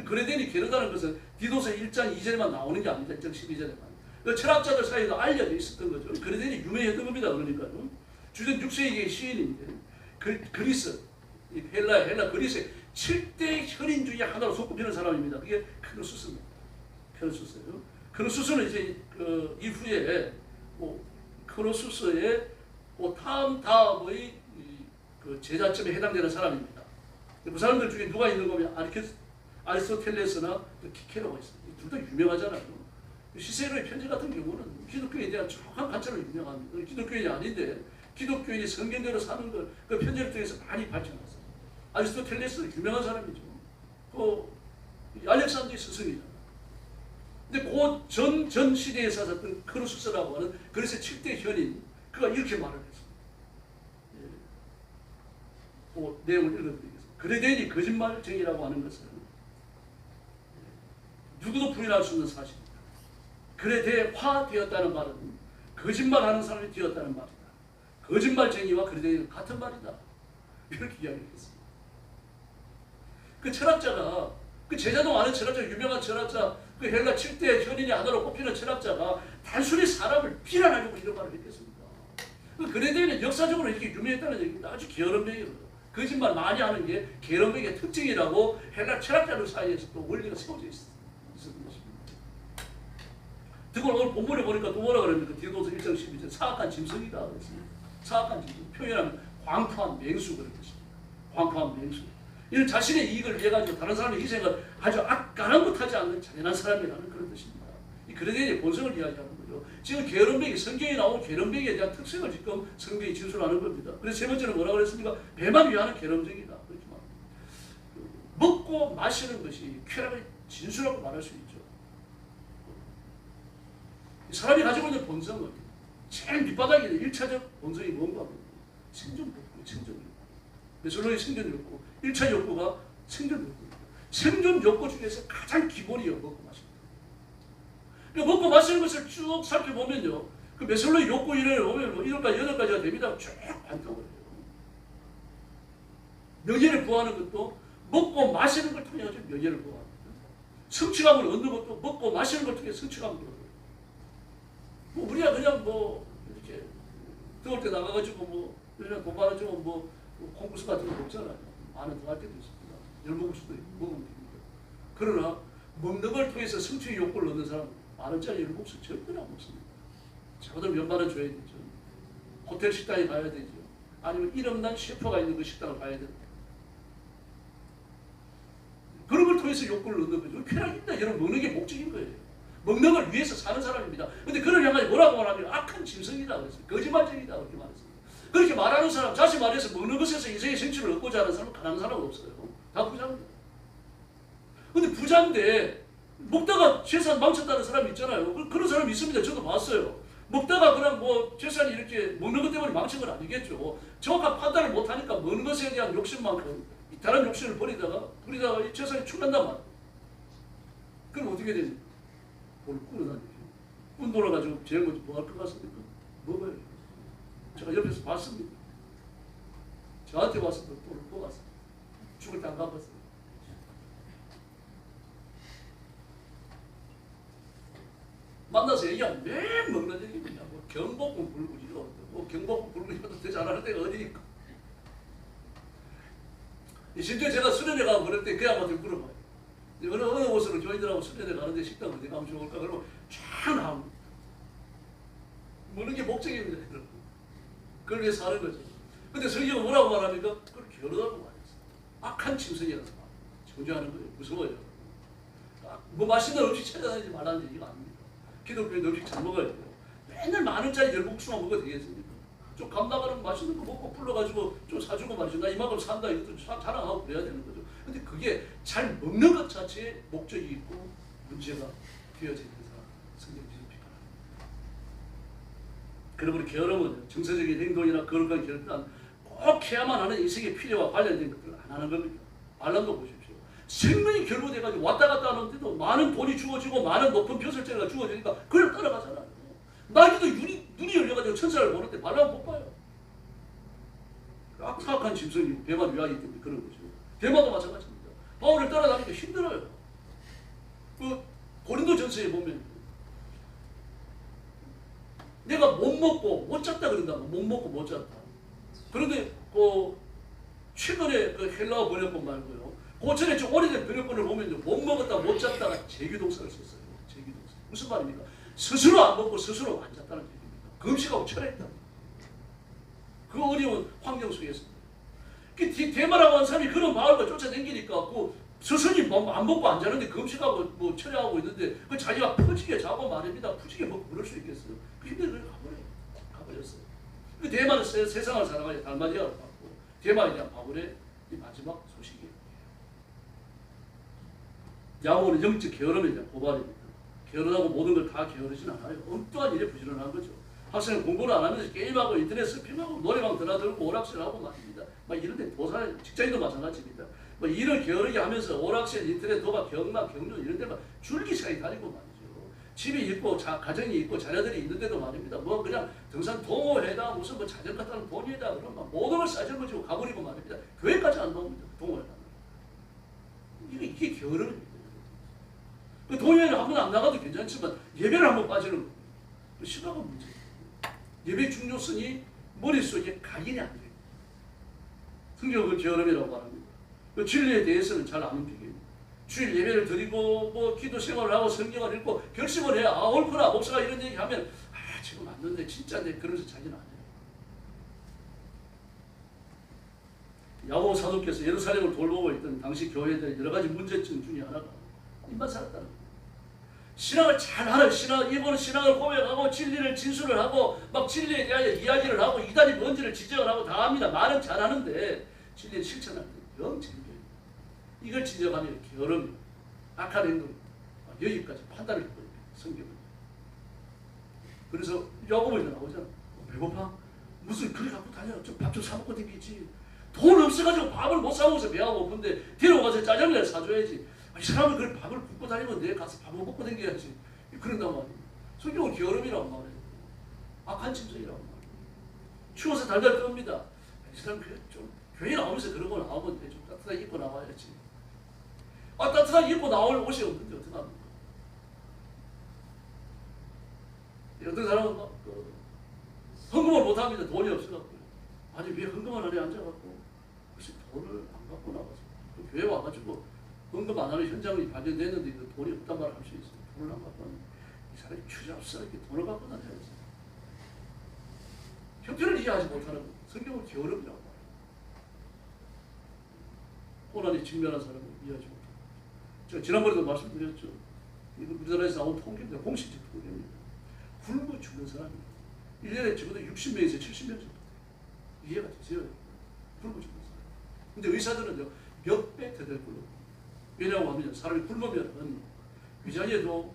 Speaker 1: 그레데인이 게으르다는 것은 디도서 1장 2절에만 나오는 게 아닙니다. 1장 12절에만. 그 철학자들 사이에도 알려져 있었던 거죠. 그레데인이 유명했던 겁니다. 그러니까요. 주전 6세기의 시인인데 그리스, 헬라 그리스의 7대 현인 중에 하나로 손꼽히는 사람입니다. 그게 크로수스입니다. 크로수스예요. 크로수스는 이제 그 이후에 크로수스의 다음의 그 제자점에 해당되는 사람입니다. 그 사람들 중에 누가 있는 거면 아리스토텔레스나 키케로가 있습니다. 둘 다 유명하잖아요. 시세로의 편지 같은 경우는 기독교에 대한 정확한 관점을 유명합니다. 기독교인이 아닌데 기독교인이 성경대로 사는 걸 그 편지를 통해서 많이 발전했어요. 아리스토텔레스 유명한 사람이죠. 그 알렉산더의 스승이잖아요. 근데 그 전 시대에 사셨던 크로수스라고 하는 그리스의 7대 현인 그가 이렇게 말을 했습니다. 그 내용을 읽어드리겠습니다. 그레데인이 거짓말쟁이라고 하는 것은 누구도 부인할 수 없는 사실입니다. 그레데화되었다는 말은 거짓말하는 사람이 되었다는 말이다. 거짓말쟁이와 그레데인은 같은 말이다. 이렇게 이야기했습니다. 그 철학자가 그 제자도 아는 철학자, 유명한 철학자, 그 헬라 7대 현인이 하나로 꼽히는 철학자가 단순히 사람을 비난하려고 이런 말을 했겠습니까? 그 그레데인은 역사적으로 이렇게 유명했다는 얘기입니다. 아주 게으름뱅이거든요. 거짓말 많이 하는 게 게으름뱅이의 특징이라고 헬라 철학자들 사이에서 또 원리가 세워져 있었던 것입니다. 그걸 오늘 본문에 보니까 또 뭐라 그럽니까? 디도서 1장 12절 사악한 짐승이다 그랬습니다. 사악한 짐승 표현하면 광포한 맹수 그런 것입니다. 광포한 맹수. 이는 자신의 이익을 위해 가지고 다른 사람의 희생을 아주 가랑긋하지 않는 잔인한 사람이라는 그런 뜻입니다. 이 그레데인의 본성을 이야기하는 거죠. 지금 게으름뱅이 성경에 나온 게으름뱅이에 대한 특성을 지금 성경이 진술하는 겁니다. 그래서 세 번째는 뭐라 그랬습니까? 배만 위하는 게으름쟁이다 그렇게 말합니다. 먹고 마시는 것이 쾌락의 진수라고 말할 수 있죠. 사람이 가지고 있는 본성은 제일 밑바닥에 1차적 본성이 뭔가 하면 생존 욕구, 생존 욕구. 베슬로의 생존 욕구, 1차 욕구가 생존 욕구입니다. 생존 욕구 중에서 가장 기본이요, 먹고 마시는 거. 그러니까 먹고 마시는 것을 쭉 살펴보면요, 그 베슬로의 욕구 이론을 보면 뭐 1월까지 8가지가 됩니다. 쭉 관통을 해요. 명예를 구하는 것도 먹고 마시는 걸 통해 가지고 명예를 구합니다. 성취감을 얻는 것도 먹고 마시는 걸 통해 성취감을 얻어요. 뭐 우리가 그냥 뭐 이렇게 더울 때 나가가지고 뭐 그냥 돈 받아주고 뭐 콩국수 같은 거 먹잖아요. 많은 더 할 때도 있습니다. 열무국수도 먹으면 됩니다. 그러나 먹는 걸 통해서 성취의 욕구를 얻는 사람은 만 원짜리 열무국수 절대로 안 먹습니다. 적어도 몇만 원 줘야 되죠. 호텔 식당에 가야 되죠. 아니면 이름난 셰프가 있는 그 식당을 가야 됩니다. 그런 걸 통해서 욕구를 얻는 거죠. 쾌락입니다. 여러분, 먹는 게 목적인 거예요. 먹는 걸 위해서 사는 사람입니다. 근데 그를 향하여 뭐라고 말하면 악한 짐승이다 그랬어요. 거짓말쟁이다 그렇게 말했어요. 그렇게 말하는 사람, 다시 말해서 먹는 것에서 인생의 성취를 얻고자 하는 사람은 가난한 사람은 없어요. 다 부자입니다. 근데 부자인데 먹다가 재산 망쳤다는 사람이 있잖아요. 그런 사람이 있습니다. 저도 봤어요. 먹다가 그냥 뭐 재산이 이렇게 먹는 것 때문에 망친 건 아니겠죠. 정확한 판단을 못하니까 먹는 것에 대한 욕심만큼 다른 욕심을 버리다가 이 재산이 충난단 말이에요. 그럼 어떻게 됩니까? 뭘 꾸려다니죠. 꾼 돌아가지고 제일 먼저 뭐 할 것 같습니까? 먹어요. 제가 옆에서 봤습니다. 저한테 와서 돈을 뽑았어요. 죽을 때 안 갚았어요. 만나서 얘기하면 매일 먹는 얘기입니다. 뭐 경복궁 불구지도 뭐 경복궁 불구지도 더 잘하는 데가 어디 있고. 심지어 제가 수련회 가고 그럴 때 그 양반들 물어봐요. 어느 곳으로 교인들하고 수련회 가는데 식당 어디 가면 좋을까? 그러면 쫙 나옵니다. 먹는 게 목적입니다. 그걸 위해서 하는 거죠. 근데 성경은 뭐라고 말합니까? 그걸 게으르다고 말했어요. 악한 짐승이라고 말합니다. 저주하는 거예요. 무서워요. 뭐 맛있는 음식 찾아다니지 말라는 얘기가 아닙니다. 기독교인 음식 잘 먹어야 돼요. 맨날 만 원짜리 열국수만 먹어도 되겠습니까? 좀 감당하는 맛있는 거 먹고 불러가지고 좀 사주고 말이죠. 나 이만큼 산다 이것도 자랑하고 그래야 되는 거죠. 근데 그게 잘 먹는 것 자체에 목적이 있고 문제가 되어져 있는 사람 성경이 비판합니다. 그러므로 게으름은 정서적인 행동이나 거룩한 결단 꼭 해야만 하는 인생의 필요와 관련된 것들을 안 하는 겁니다. 알람도 보십시오. 생명이 결부돼가지고 왔다 갔다 하는데도 많은 돈이 주어지고 많은 높은 벼슬자가 주어지니까 그걸 따라가잖아요. 나기도 눈이 열려가지고 천사를 보는데 발라면 못 봐요. 악사악한 짐승이 배만 위하기 때문에 그런 거죠. 대마도 마찬가지입니다. 바울을 따라다니기가 힘들어요. 그 고린도전서에 보면 내가 못 먹고 못 잤다 그런다. 못 먹고 못 잤다. 그런데 그 최근에 그 헬라어 번역본 말고요. 그 전에 좀 오래된 번역본을 보면요. 못 먹었다 못 잤다가 제규동사를 썼어요. 제규동사. 무슨 말입니까? 스스로 안 먹고 스스로 안 잤다는 얘기입니다. 금식하고 철회했다. 그 어려운 환경 속에서. 대마라고 하는 사람이 그런 마을과 쫓아다니니까 그 스스로 안 먹고 안 자는데 금식하고 뭐 철회하고 있는데 그 자기가 퍼지게 자고 말입니다. 푸지게 먹고 그럴 수 있겠어요. 근데 그걸 가버렸어요. 그 대마는 세상을 살아가야 달마지아를 받고 대마에 대한 바울의 이 마지막 소식이에요. 야고보는 영적 게으름에 대한 고발입니다. 게으르다고 모든 걸 다 게으르진 않아요. 엉뚱한 일에 부지런한 거죠. 학생은 공부를 안 하면서 게임하고 인터넷 서핑하고 노래방 드나들고 오락실하고 말입니다. 막 이런 데 도사 직장인도 마찬가지입니다. 뭐 일을 게으르게 하면서 오락실, 인터넷, 도박, 경락, 경륜 이런 데만 줄기차게 다니고 말이죠. 집이 있고 가정이 있고 자녀들이 있는데도 말입니다. 뭐 그냥 등산 동호회다 무슨 뭐 자전거 타는 본이다 그러면 모든 걸 싸질러 지고 가버리고 말입니다. 교회까지 안 나옵니다. 동호회 가면. 이게 게으름입니다. 그 동호회를 한 번 안 나가도 괜찮지만 예배를 한 번 빠지는 거예요. 심각한 문제예요. 예배 중요성이 머릿속에 각인이 안 돼요. 성경은 게으름이라고 말합니다. 그 진리에 대해서는 잘 안 움직여요. 주일 예배를 드리고 뭐 기도 생활을 하고 성경을 읽고 결심을 해야 옳구나 목사가 이런 얘기 하면 지금 맞는데 진짜인데 그러면서 자기는 안 해요. 야고보 사도께서 예루살렘을 돌보고 있던 당시 교회들의 여러 가지 문제점 중에 하나가 입만 살았다는 거예요. 신앙을 잘하는 이번은 신앙을 고백하고 진리를 진술을 하고 막 진리에 대하여 이야기를 하고 이단이 뭔지를 지적을 하고 다 합니다. 말은 잘하는데 진리를 실천할 때 영 질겨요. 이걸 지적하면 게으름, 악한 행동 여기까지 판단을 해버립니다. 성경은. 그래서 야고보에도 나오잖아. 배고파? 무슨 그래 갖고 다녀. 밥 좀 사 먹고 댕기지. 돈 없어가지고 밥을 못 사 먹어서 배가 고픈데 데려가서 짜장면 사줘야지. 이 사람은 그래 밥을 굶고 다니면 내 가서 밥을 먹고 댕겨야지. 그런단 말이야. 성경은 게으름이란 말이에요. 악한 짐승이란 말이에요. 추워서 달달 뜹니다. 이 사람 좀 교회 나오면서 그런 거 나오면 돼. 좀 따뜻하게 입고 나와야지. 따뜻하게 입고 나올 옷이 없는데 어떡합니까? 어떤 사람은 막 헌금을 못합니다. 돈이 없어갖고. 아니 왜 헌금을 안에 앉아갖고 혹시 돈을 안 갖고 나가서 교회 와가지고 헌금 안 하는 현장이 발견됐는데 그 돈이 없단 말을 할 수 있어요. 돈을 안 갖고 하는 이 사람이 추잡스럽게 돈을 갖고 다녀야지. 형편을 이해하지 못하는 거. 성경은 게으름이라고 말해요. 고난이 직면한 사람을 이해하지 못하는 거. 제가 지난번에도 말씀드렸죠. 이거 우리나라에서 나온 통계인데 공식적 통계입니다. 굶어 죽는 사람이 1년에 적어도 60명에서 70명 정도. 이해가 되세요? 굶어 죽는 사람. 근데 의사들은요, 몇 배 더 될 걸로. 왜냐고 하면 사람이 굶으면 위장에도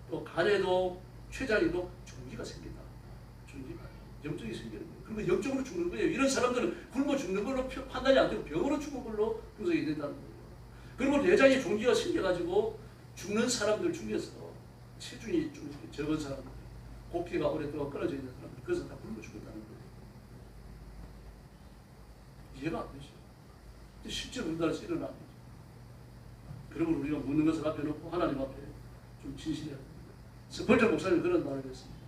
Speaker 1: 또 간에도 췌장에도 종기가 생긴다. 종기가 염증이 생기는 거예요. 그리고 영적으로 죽는 거예요. 이런 사람들은 굶어 죽는 걸로 판단이 안 되고 병으로 죽은 걸로 분석이 된다는 거예요. 그리고 내장에 종기가 생겨가지고 죽는 사람들 중에서 체중이 좀 적은 사람들, 고기가 오랫동안 끊어져 있는 사람들, 그래서 다 굶어 죽었다는 거예요. 이해가 안 되죠. 실제로 우리나라에서 일어나는 거죠. 그러면 우리가 묻는 것을 앞에 놓고 하나님 앞에 좀 진실해야 됩니다. 스펄전 목사님이 그런 말을 했습니다.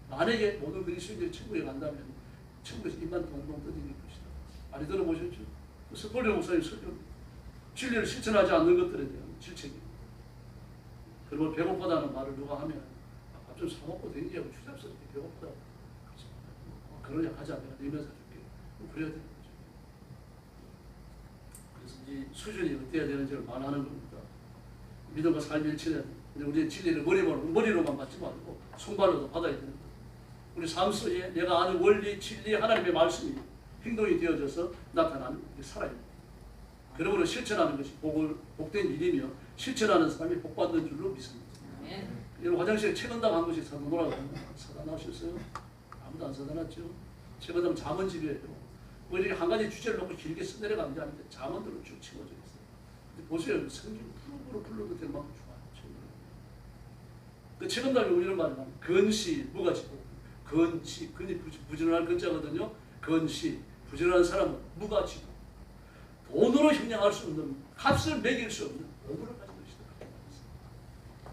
Speaker 1: 만약에 모든 그리스도인들이 천국에 간다면 천국에서 입만 동동 떠드는 것이다. 많이 들어보셨죠? 스펄전 목사님 설교입니다. 진리를 실천하지 않는 것들에 대한 질책입니다. 그리고 배고프다는 말을 누가 하면 밥 좀 사 먹고 댕기하고 추잡스럽게 배고프다고 그러냐 하자 내가 내면 사줄게. 그래야 되는 거죠. 그래서 이 수준이 어때야 되는지를 말하는 겁니다. 믿음과 삶의 일치는 우리의 진리를 머리로만 받지 말고 손발로도 받아야 되는 거예요. 우리 삶 속에 내가 아는 원리, 진리, 하나님의 말씀이 행동이 되어져서 나타나는 살아있는 그러므로 실천하는 것이 복된 일이며 실천하는 사람이 복받는 줄로 믿습니다. 여러분 화장실에 책은담 한 곳이 사다놓으라고 사다놓으셨어요? 아무도 안 사다놨죠? 책은담 잠언집이에요. 뭐 이렇게 한 가지 주제를 놓고 길게 써내려가는 게 아닌데 잠언들로 쭉 채워져 있어요. 근데 보세요. 성경 풀로 될 만큼 좋아요. 그 책은담이 우리는 말하면 근시, 무가지고 근시, 근이 부지런한 근자거든요. 근시, 부지런한 사람은 무가지고 돈으로 형량할 수 없는, 값을 매길 수 없는 오물을 가진 것이다.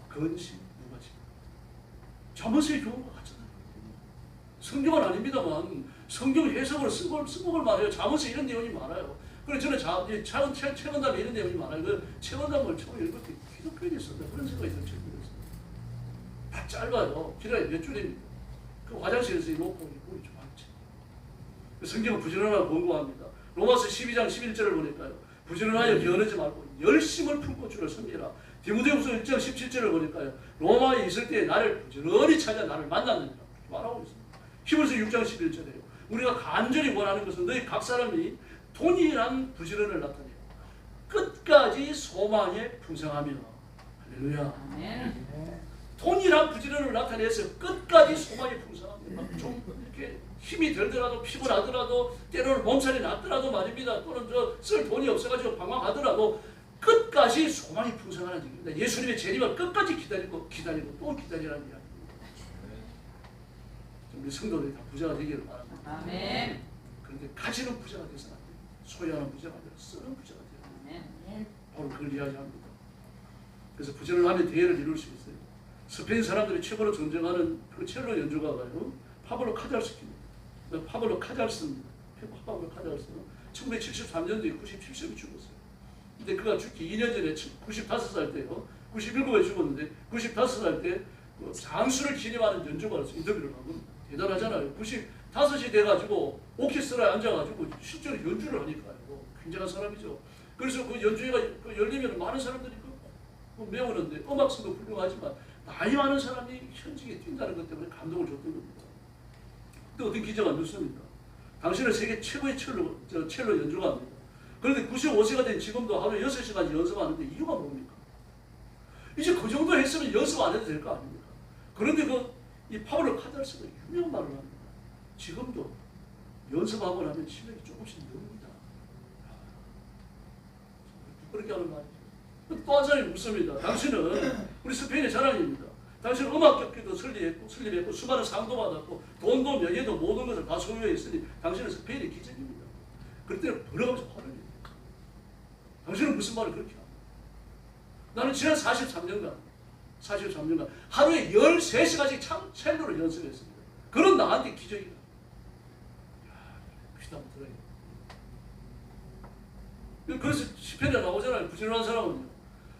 Speaker 1: 근시, 무가지고. 잠언서의 교훈과 같잖아요. 성경은 아닙니다만 성경 해석으로 쓴 걸 말해요. 잠언서 이런 내용이 많아요. 그래서 저는 책은담에 이런 내용이 많아요. 그 책은담을 처음 읽을 때 기독교인이 썼다. 그런 생각이 들었어요. 다 짧아요. 길어야 몇 줄입니다. 그 화장실에서 놓고 보기 좋았지. 성경은 부지런하고 권고합니다. 로마서 12장 11절을 보니까요. 부지런하여 게으르지 말고 열심을 품고 주를 섬기라. 디모데후서 1장 17절을 보니까요. 로마에 있을 때 나를 부지런히 찾아 나를 만났느니라 말하고 있습니다. 히브리서 6장 11절에요. 우리가 간절히 원하는 것은 너희 각 사람이 돈이란 부지런을 나타내요. 끝까지 소망에 풍성하며 할렐루야. 돈이란 부지런을 나타내서 끝까지 소망이 풍성합니다. 좀 이렇게 힘이 들더라도 피곤하더라도 때로는 몸살이 났더라도 말입니다. 또는 쓸 돈이 없어가지고 방황하더라도 끝까지 소망이 풍성하는 얘기입니다. 예수님의 재림을 끝까지 기다리고 또 기다리라는 이야기입니다. 우리 성도들이 다 부자가 되기를 바랍니다.
Speaker 4: 아멘.
Speaker 1: 그런데 가지는 부자가 돼서는 안 돼요. 소유하는 부자가 아니라 쓰는 부자가 돼요.
Speaker 4: 아멘.
Speaker 1: 바로 그걸 이야기합니다. 그래서 부자를 하면 대회를 이룰 수 있어요. 스페인 사람들이 최고로 존경하는 그 첼로 연주가가요. 파블로 카잘스입니다. 파블로 카잘스입니다. 1973년도에 97세에 죽었어요. 근데 그가 죽기 2년 전에 95살 때요. 97세에 죽었는데 95살 때 장수를 기념하는 연주가로서 인터뷰를 한 겁니다. 대단하잖아요. 95이 돼가지고 오케스트라에 앉아가지고 실제로 연주를 하니까요. 굉장한 사람이죠. 그래서 그 연주회가 열리면 많은 사람들이 메우는데 음악성도 훌륭하지만 나이 많은 사람이 현직에 뛴다는 것 때문에 감동을 줬던 겁니다. 또 어떤 기자가 묻습니다. 당신은 세계 최고의 첼로 연주가입니다. 그런데 95세가 된 지금도 하루에 6시간 연습하는데 이유가 뭡니까? 이제 그 정도 했으면 연습 안 해도 될 거 아닙니까? 그런데 그 이 파울로 카달스가 유명한 말을 합니다. 지금도 연습하고 나면 실력이 조금씩 늘립니다. 그렇게 하는 말이죠. 또 한 사람이 묻습니다. 당신은 우리 스페인의 자랑입니다. 당신은 음악 격기도 설립했고 수많은 상도 받았고 돈도 명예도 모든 것을 다 소유했으니 당신은 스페인의 기적입니다. 그럴 때는 벌어가면서 화를 내요. 당신은 무슨 말을 그렇게 합니까? 나는 지난 43년간 하루에 13시간씩 첼로를 연습했습니다. 그런 나한테 기적이다. 귀담아 들어요. 그래서 시편에 나오잖아요. 부지런한 사람은요,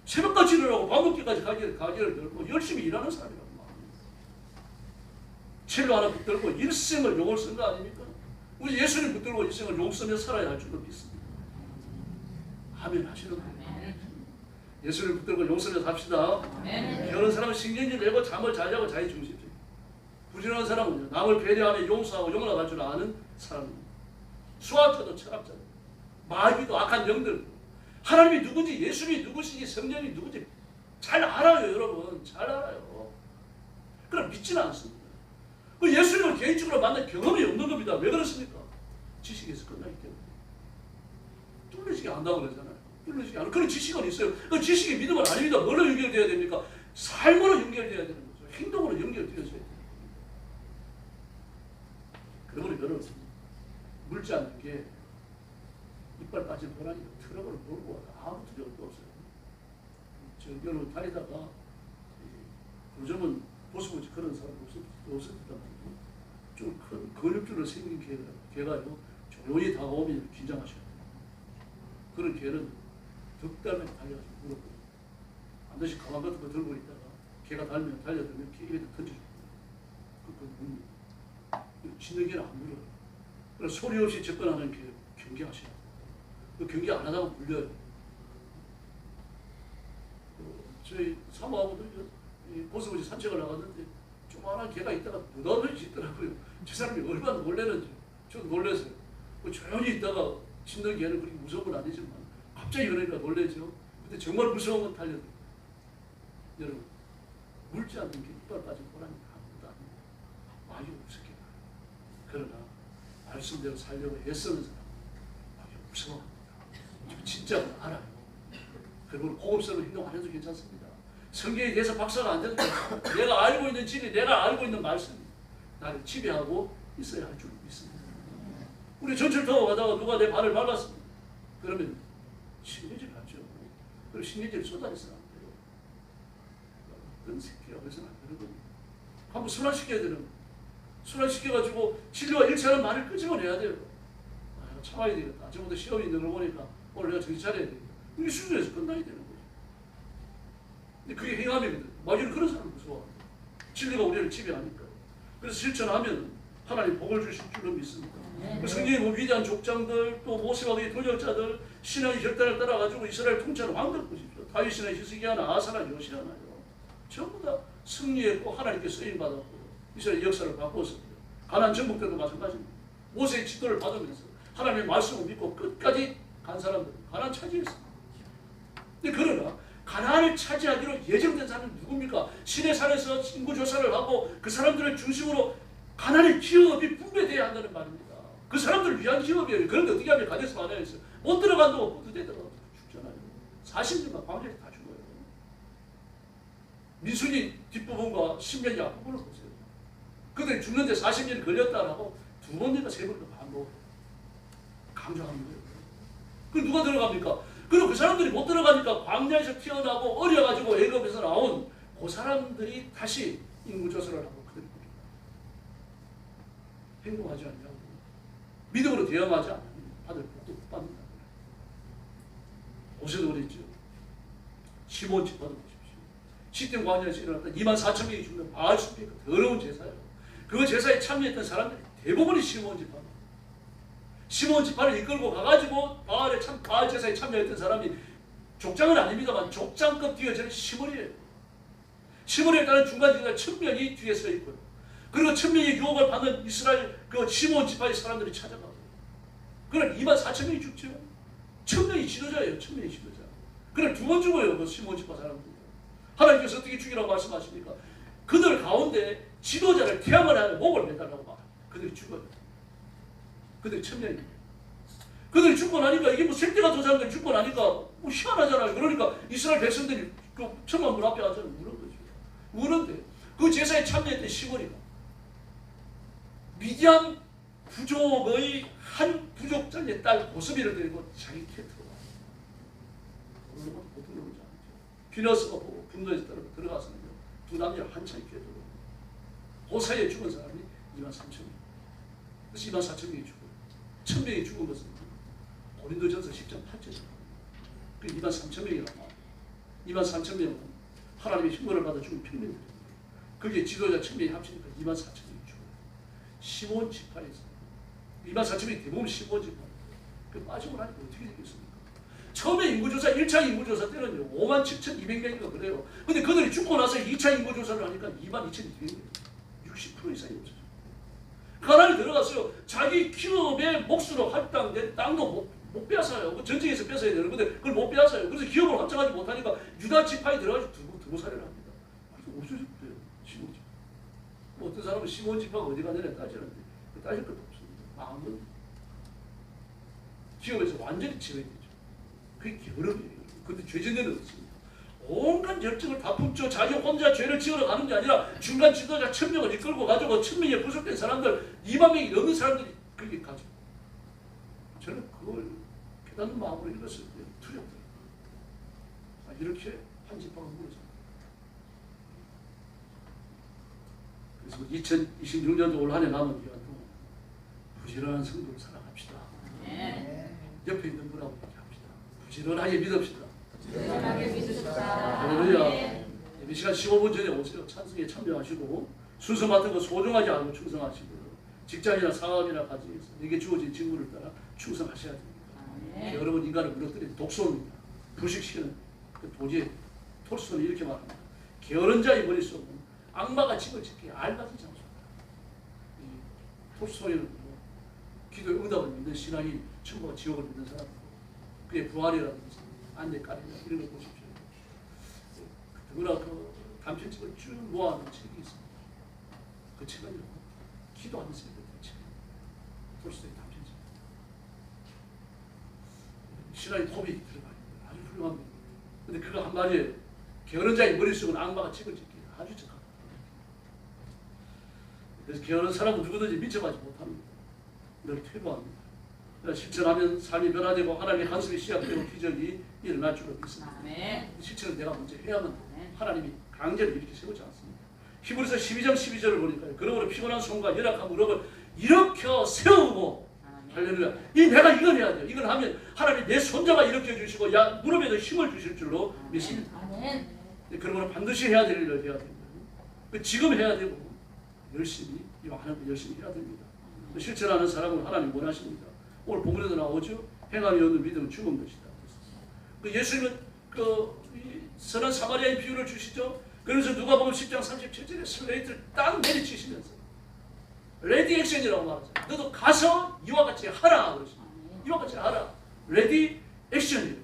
Speaker 1: 새벽까지 일어나고 밤늦게까지 가게를 들고 열심히 일하는 사람이라고 말합니다. 첼로 하나 붙들고 일생을 용을 쓴 거 아닙니까? 우리 예수님 붙들고 일생을 용 쓰며 살아야 할 줄로 믿습니다. 아멘 하시는 거예요. 예수를 붙들고 용 쓰며 삽시다. 게으른 사람은 신경질 내고 잠을 잘 자고 자기 중심적. 부지런한 사람은요, 남을 배려하며 용서하고 용납할 줄 아는 사람입니다. 수학자도 철학자도 마귀도 악한 영들, 하나님이 누군지, 예수님이 누구신지, 성령이 누군지 잘 알아요. 여러분 잘 알아요. 그럼 믿지는 않습니다. 그 예수님을 개인적으로 만난 경험이 없는 겁니다. 왜 그렇습니까? 지식에서 끝나기 때문에. 뚫리지게 안다고 그러잖아요. 뚫리지게 않은 그런 지식은 있어요. 그 지식이 믿음은 아닙니다. 뭘로 연결되어야 됩니까? 삶으로 연결되어야 되는 거죠. 행동으로 연결되어야 됩니다. 그러므로 여러분, 물지 않는 게 이빨 빠진 호랑이가 트럭을 몰고 와도 아무 두려움도 없어요. 저 여러분 다니다가 요즘은 보수부지 그런 사람 없었단 말이에요. 좀 큰 근육줄을 생긴 개가요, 조용히 다가오면 긴장하셔야 돼요. 그런 개는 덕담에 달려가지고 물어보고, 반드시 가방 같은 거 들고 있다가 개가 달려들면 개에다 던져줘요. 그건 뭡니다. 짖는 개는 안 물어요. 그래서 소리 없이 접근하는 개 경계하셔야 돼요. 그 경계 안 하다가 물려요. 저희 사모하고도 보수부지 산책을 나갔는데 조그마한 개가 있다가 무덤을 짖더라고요. 저 사람이 얼마나 놀라는지 저도 놀랐어요. 조용히 있다가 짖는 개는 그렇게 무서운 건 아니지만 갑자기 그러니까 놀라죠. 근데 정말 무서운 건 달려들어요. 여러분, 물지 않는 게 이빨 빠진 호랑이 아무것도 아닙니다. 마귀가 무섭게 봐요. 그러나 말씀대로 살려고 애쓰는 사람 마귀가 무서워합니다. 진짜 알아요. 그리고 고급스러운 행동 안 해도 괜찮습니다. 성경에 대해서 박사가 안 돼도 괜찮습니다. 내가 알고 있는 진리, 내가 알고 있는 말씀이 나를 지배하고 있어야 할 줄 믿습니다. 우리 전철 타고 가다가 누가 내 발을 밟았습니다. 그러면 신경질 하죠. 그리고 신경질 쏟아내서는 안 돼요. 그런 새끼라고 해서는 안 되는 겁니다. 한번 순환시켜야 되는 거예요. 순환시켜가지고 진리와 일치하는 말을 끄집어내야 돼요. 아, 참아야 되겠다. 아침부터 시험이 있는 걸 보니까 오늘 내가 정신 차려야 되겠다. 이게 수준에서 끝나야 되는 거죠. 근데 그게 행함이거든. 마귀는 그런 사람을 무서워합니다. 진리가 우리를 지배하니까. 그래서 실천하면 하나님 복을 주실 줄로 믿습니다. 그 성경의 위대한 족장들, 또 모세와 그의 동역자들, 신앙의 혈단을 따라가지고 이스라엘 통치하는 왕들 보십시오. 다윗이나 히스기야나 아사나 요시야나요. 전부 다 승리했고 하나님께 쓰임받았고 이스라엘 역사를 바꾸었습니다. 가나안 정복 때도 마찬가지입니다. 모세의 지도를 받으면서 하나님의 말씀을 믿고 끝까지 간 사람들 가나안 차지했습니다. 근데 그러나 가나안을 차지하기로 예정된 사람은 누굽니까? 시내 산에서 인구조사를 하고 그 사람들을 중심으로 가나안의 기업이 분배돼야 한다는 말입니다. 그 사람들을 위한 기업이에요. 그런데 어떻게 하면 가데스 바네아에서 못 들어간다고 부두대다가 죽잖아요. 40년간 광야에서 다 죽어요. 민수기 뒷부분과 신명기 앞부분을 보세요. 그들이 죽는데 40년이 걸렸다라고 두 번인가 세 번인가 반복 강조하는 거예요. 그 누가 들어갑니까? 그리고 그 사람들이 못 들어가니까 광야에서 튀어나오고 어려가지고 애굽에서 나온 그 사람들이 다시 인구조사를 하고 그들이 행동하지 않냐고. 믿음으로 대응하지 않으면 받을 복도 못 받는다. 옷에도 그랬죠. 시몬 집화도 보십시오. 시댐 광야에서 일어났던 24,000명이 죽는 바알 숲의 그 더러운 제사예요. 그 제사에 참여했던 사람들이 대부분이 시몬 집화. 시몬 집화를 이끌고 가가지고 바알 제사에 참여했던 사람이 족장은 아닙니다만 족장급 뒤에 저는 시몬이에요. 시몬에 따른 중간 지도자 1000명이 뒤에 서 있고요. 그리고 1000명의 유혹을 받는 이스라엘 그 시몬 지파의 사람들이 찾아가고, 그럼 24,000명이 죽죠. 1000명이 지도자예요. 1000명이 지도자. 그럼 두 번 죽어요. 그 시몬 지파 사람들. 하나님께서 어떻게 죽이라고 말씀하십니까? 그들 가운데 지도자를 태양을 하여 목을 매달라고 말합니다. 그들이 죽어요. 그들이 천명입니다. 그들이 죽고 나니까 이게 뭐 생태가 더 사람들이 죽고 나니까 뭐 희한하잖아요. 그러니까 이스라엘 백성들이 그 천만 문 앞에 가서 우는 거죠. 우는데 그 제사에 참여했던 시므리가 미디안 부족의 한 부족장의 딸 고스비를 데리고 자기 곁으로 와요. 보통 그러지 않죠. 비너스가 보고 분노해서 들어가서는요. 두 남자를 한참 곁으로 그 사이에 죽은 사람이 23,000명. 그래서 24,000명이 죽어요. 1,000명이 죽은 것은 고린도전서 10장 8절이에요. 그 23,000명이라고 말해요. 23,000명은 하나님의 흉보를 받아 죽은 평민들입니다. 그게 지도자 1,000명이 합치니까 24,000명이 죽어요. 시몬 지파에서 24,000명이 대부분 시몬 지파. 그 빠지고 나니까 어떻게 되겠습니까? 처음에 인구조사 1차 인구조사 때는요 57,200명인가 그래요. 근데 그들이 죽고 나서 2차 인구조사를 하니까 22,200명, 60% 이상이 없어요. 가나안에 들어갔어요. 자기 기업의 몫으로 할당된 땅도 못 빼앗아요. 그 전쟁에서 뺏어야 되는 건데 그걸 못 빼앗아요. 그래서 기업을 확장하지 못하니까 유다 지파에 들어가서 두고 살해를 합니다. 그래서 없어졌대요. 시몬 지파. 뭐 어떤 사람은 시몬 지파가 어디 가느냐 따지는데 따질 것도 없습니다. 마음은 기업에서 완전히 제외되죠. 그게 게으름이에요. 근데 죄진대는 없습니다. 온갖 열정을 다 품죠. 자기 혼자 죄를 지으러 가는 게 아니라 중간 지도자 1,000명을 이끌고 가지고 1,000명에 부속된 사람들 2만 명이 넘는 사람들이 거기 가죠. 저는 그걸 깨닫는 마음으로 읽었을 때 두렵더라고요. 이렇게 한 지파가 무너집니다. 그래서 2026년도 올 한 해 남은 기간 동안 부지런한 성도를 살아갑시다. 옆에 있는 분하고 얘기합시다. 부지런하게 믿읍시다. 할렐루야. 이 시간 15분 전에 오세요. 찬송에 참여하시고 순서 맡은 거 소중하지 않고 충성하시고 직장이나 사업이나 가정에서 내게 주어진 직무를 따라 충성하셔야 됩니다. 여러분 인간을 무너뜨린 독소입니다. 불식시키는 그 도저히 톨스토는 이렇게 말합니다. 게으른 자의 머릿속은 악마가 집을 짓기에 알같은 장소다. 톨스토이는 기도의 응답을 믿는 신앙이 천국과 지옥을 믿는 사람이고 그의 부활이라든지 안내까리나 이런 걸 보십시오. 누구나 그 단편집을 쭉 모아놓은 책이 있습니다. 그 책은요, 기도하는 책이에요. 톨스토이 단편집. 신앙의 톱이 들어가 있는 아주 훌륭합니다. 근데 그거 한 마디에 게으른 자의 머릿속은 악마가 책을 짓기에 아주 적합니다. 그래서 게으른 사람은 누구든지 미쳐가지 못합니다. 늘 퇴보합니다. 실천하면 삶이 변화되고 하나님의 간섭이 시작되고 기적이 일어날 줄로 믿습니다. 실천은 내가 먼저 해야만 하나님이 강제로 이렇게 세우지 않습니다. 히브리서 12장 12절을 보니까요. 그러므로 피곤한 손과 열악한 무릎을 일으켜 세우고 할렐루야. 이 내가 이걸 해야 돼요. 이걸 하면 하나님 내 손자가 일으켜 주시고 무릎에도 힘을 주실 줄로 믿습니다. 그러므로 반드시 해야 될 일을 해야 됩니다. 지금 해야 되고 열심히 이왕 하는 거 열심히 해야 됩니다. 실천하는 사람을 하나님 원하십니다. 오늘 본문에도 나오죠. 행함이 없는 믿음은 죽은 것이다. 예수님은 선한 사마리아의 비유를 주시죠. 그래서 누가복음 10장 37절에 슬레이트를 딱 내리치시면서 레디 액션이라고 말하죠. 너도 가서 이와 같이 하라 그러십니다. 이와 같이 하라. 레디 액션이에요.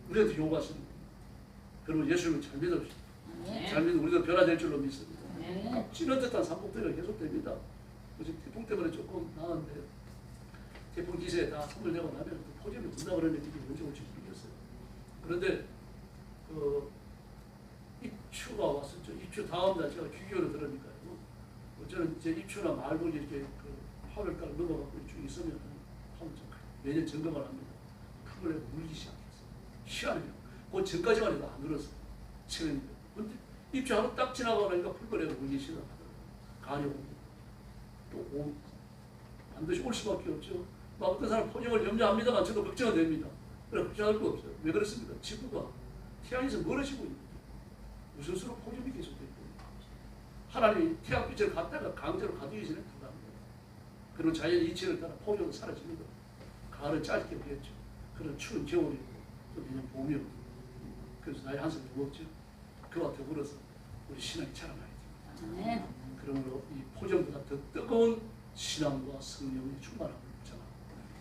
Speaker 1: 우리한테 요구하십니다. 그리고 예수님을 잘 믿읍시다. 잘 믿으면 우리도 변화될 줄로 믿습니다. 찌는 듯한 산복들이 계속됩니다. 어제 태풍 때문에 조금 나왔는데 태풍 기세에 다 선물 내고 나면 포점이 분다 그러는데 이게 언제 올지 모르겠어요. 그런데 입추가 왔었죠. 입추 다음 날 제가 귀교를 들으니까요. 저는 이제 입추나 말벌이 이렇게 화별가를 넘어가고 쭉 있으면 매년 점검을 합니다. 풀을 내고 물기 시작했어요. 희한해요. 그 전까지만 해도 안 울었어요. 최근에. 근데 입추하고 딱 지나가고 나니까 풀을 내고 물기 시작하더라고요. 가려고. 또 반드시 올 수밖에 없죠. 막 어떤 사람 포용을 염려합니다만 저도 걱정은 됩니다. 그래 걱정할 거 없어요. 왜 그렇습니까? 지구가 태양에서 멀어지고 있는 거예요. 무슨 수로 포용이 계속되고 하나님이 태양빛을 갖다가 강제로 가두기 전에 불가합니다. 그리고 자연의 이치를 따라 포용은 사라지는 거예요. 가을은 짧게 오겠죠. 그런 추운 겨울이고 또 내년 봄이 오고 그래서 나이 한숨 무겁죠. 그와 더불어서 우리 신앙이 자라나야 됩니다. 그러므로 이 포정보다 더 뜨거운 신앙과 성령의 충만함을 붙잡아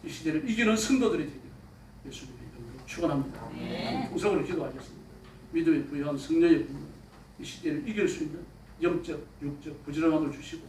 Speaker 1: 이 시대를 이기는 성도들이 되기를 예수님의 이름으로 축원합니다. 통성으로 기도하겠습니다. 믿음의 부여한 성령의 분을 이 시대를 이길 수 있는 영적, 육적 부지런함을 주시고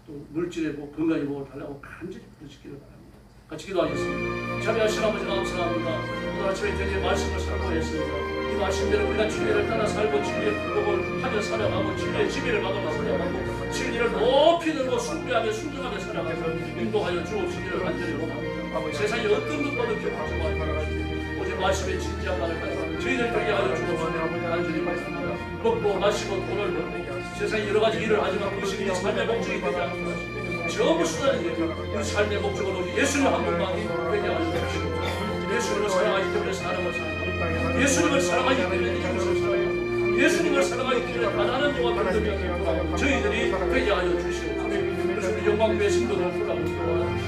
Speaker 1: 또 물질의 복, 건강의 복을 달라고 간절히 부르시기를 바랍니다. 같이 기도하겠습니다. 자비하신 아버지 감사합니다. 오늘 아침에 드디어 말씀을 살포했습니다. 이 말씀대로 우리가 진리를 따라 살고 진리의 불복을 하며 살아가고 진리의 지배를 받으며 살아가고 진리를 높이 들고 숭배하며 순종하며 살아가서 인도하여 주옵시기를 간절히 원합니다. 세상에 어떤 것보다 기억하지 말고 오직 말씀의 진지한 말을 가지고 저희들 되게 하여 주옵시기를 간절히 말씀합니다. 먹고 마시고 돈을 벌고 세상에 여러 가지 일을 하지만 그것이 우리 삶의 목적이 되지 않는 것입니다. 전부 수단이에요. 우리 삶의 목적은 오직 예수님 한 분만이 되게 하여 주옵시고 예수님을 사랑하기 때문에 사람을 사랑하고 예수님을 사랑하기 때문에 이웃을 사랑하고 예수님을 사랑하기 때문에 가난한 자와 병들면 저희들이 되게 하여 주시옵소서. 그래서 우리 영광교회 성도들 돌아보시고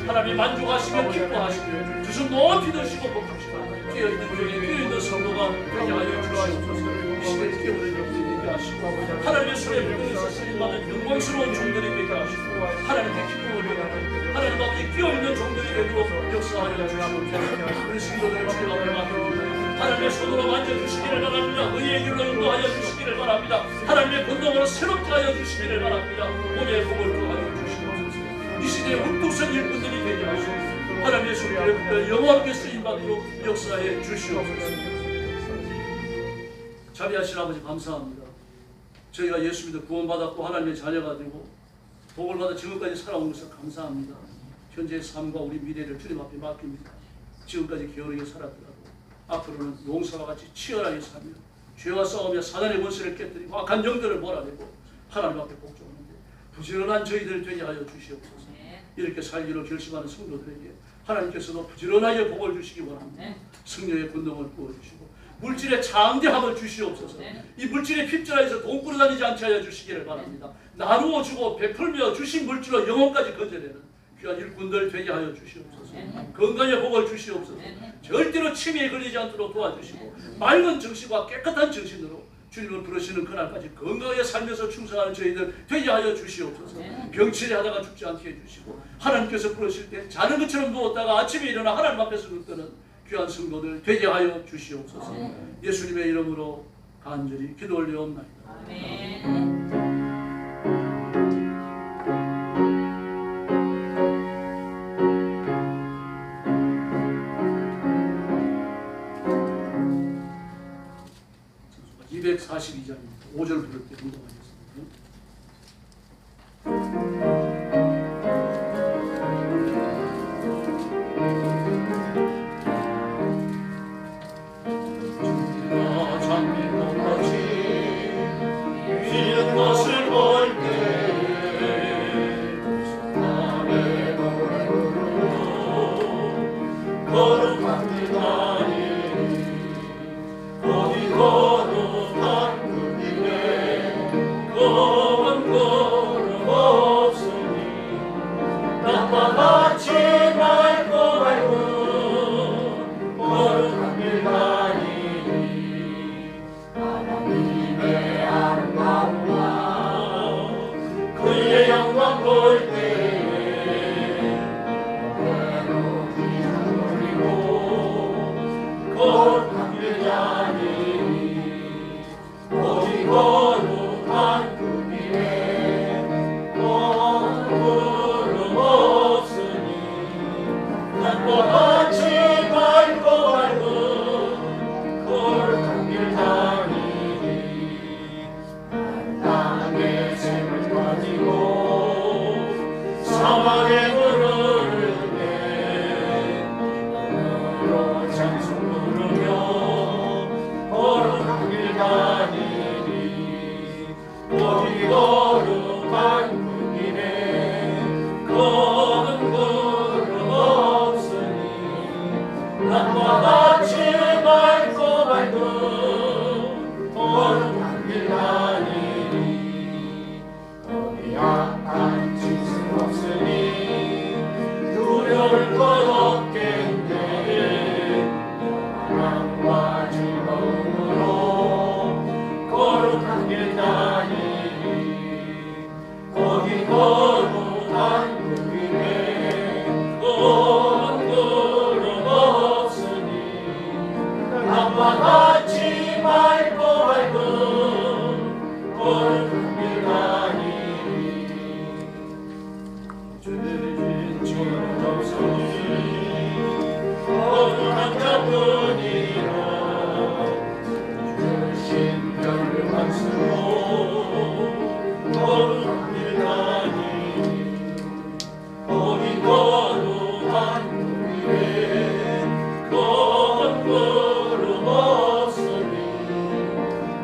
Speaker 1: 하나님 만족하시며 기뻐하시며 주신 높이 드시고 복주시고 깨어있는 중에 깨어있는 성도가 되게 하여 주시옵소서. 이 시대에 깨어있는 영들이 되게 하시고 하나님의 손에 물들여서 쓰임받은 영광스러운 종들이 되게 하시고 하나님의 기쁨을 위하여 하나님 앞에 깨어있는 종들이 되도록 역사하여 주시옵소서. 우리 성도들을 주님 앞에 맡겨주시고 하나님의 손으로 만져주시기를 바랍니다. 의의 길로 인도하여 주시기를 바랍니다. 하나님의 권능으로 새롭게 하여 주시기를 바랍니다. 오늘 복을 더하여 주시옵소서. 이 시대에 우뚝선 일꾼들이 되게 하시고 하나님의 손길에 붙어 영원하게 쓰임받도록 역사해 주시옵소서. 자비하신 아버지 감사합니다. 저희가 예수 믿어 구원받았고 하나님의 자녀가 되고 복을 받아 지금까지 살아온 것을 감사합니다. 현재의 삶과 우리 미래를 주님 앞에 맡깁니다. 지금까지 게으르게 살았더라도 앞으로는 용사와 같이 치열하게 살며 죄와 싸우며 사단의 원수를 깨뜨리고 악한 영들을 몰아내고 하나님 앞에 복종하는데 부지런한 저희들 되게 하여 주시옵소서. 이렇게 살기로 결심하는 성도들에게 하나님께서도 부지런하게 복을 주시기 원합니다. 승려의 권능을 부어주시고 물질의 장대함을 주시옵소서. 이 물질의 핍절하에서 돈 끌어다니지 않게 하여 주시기를 바랍니다. 나누어 주고 베풀며 주신 물질로 영혼까지 건져내는 귀한 일꾼들 되게 하여 주시옵소서. 건강의 복을 주시옵소서. 절대로 치매에 걸리지 않도록 도와주시고 맑은 정신과 깨끗한 정신으로 주님을 부르시는 그날까지 건강하게 살면서 충성하는 저희들 되게 하여 주시옵소서. 병치레 하다가 죽지 않게 해주시고 하나님께서 부르실 때 자는 것처럼 누웠다가 아침에 일어나 하나님 앞에서 눈 뜨는 귀한 성도들 되게 하여 주시옵소서. 예수님의 이름으로 간절히 기도 올려옵나이다. 아멘. (242장입니다) 5절 부를 때 운동하겠습니다.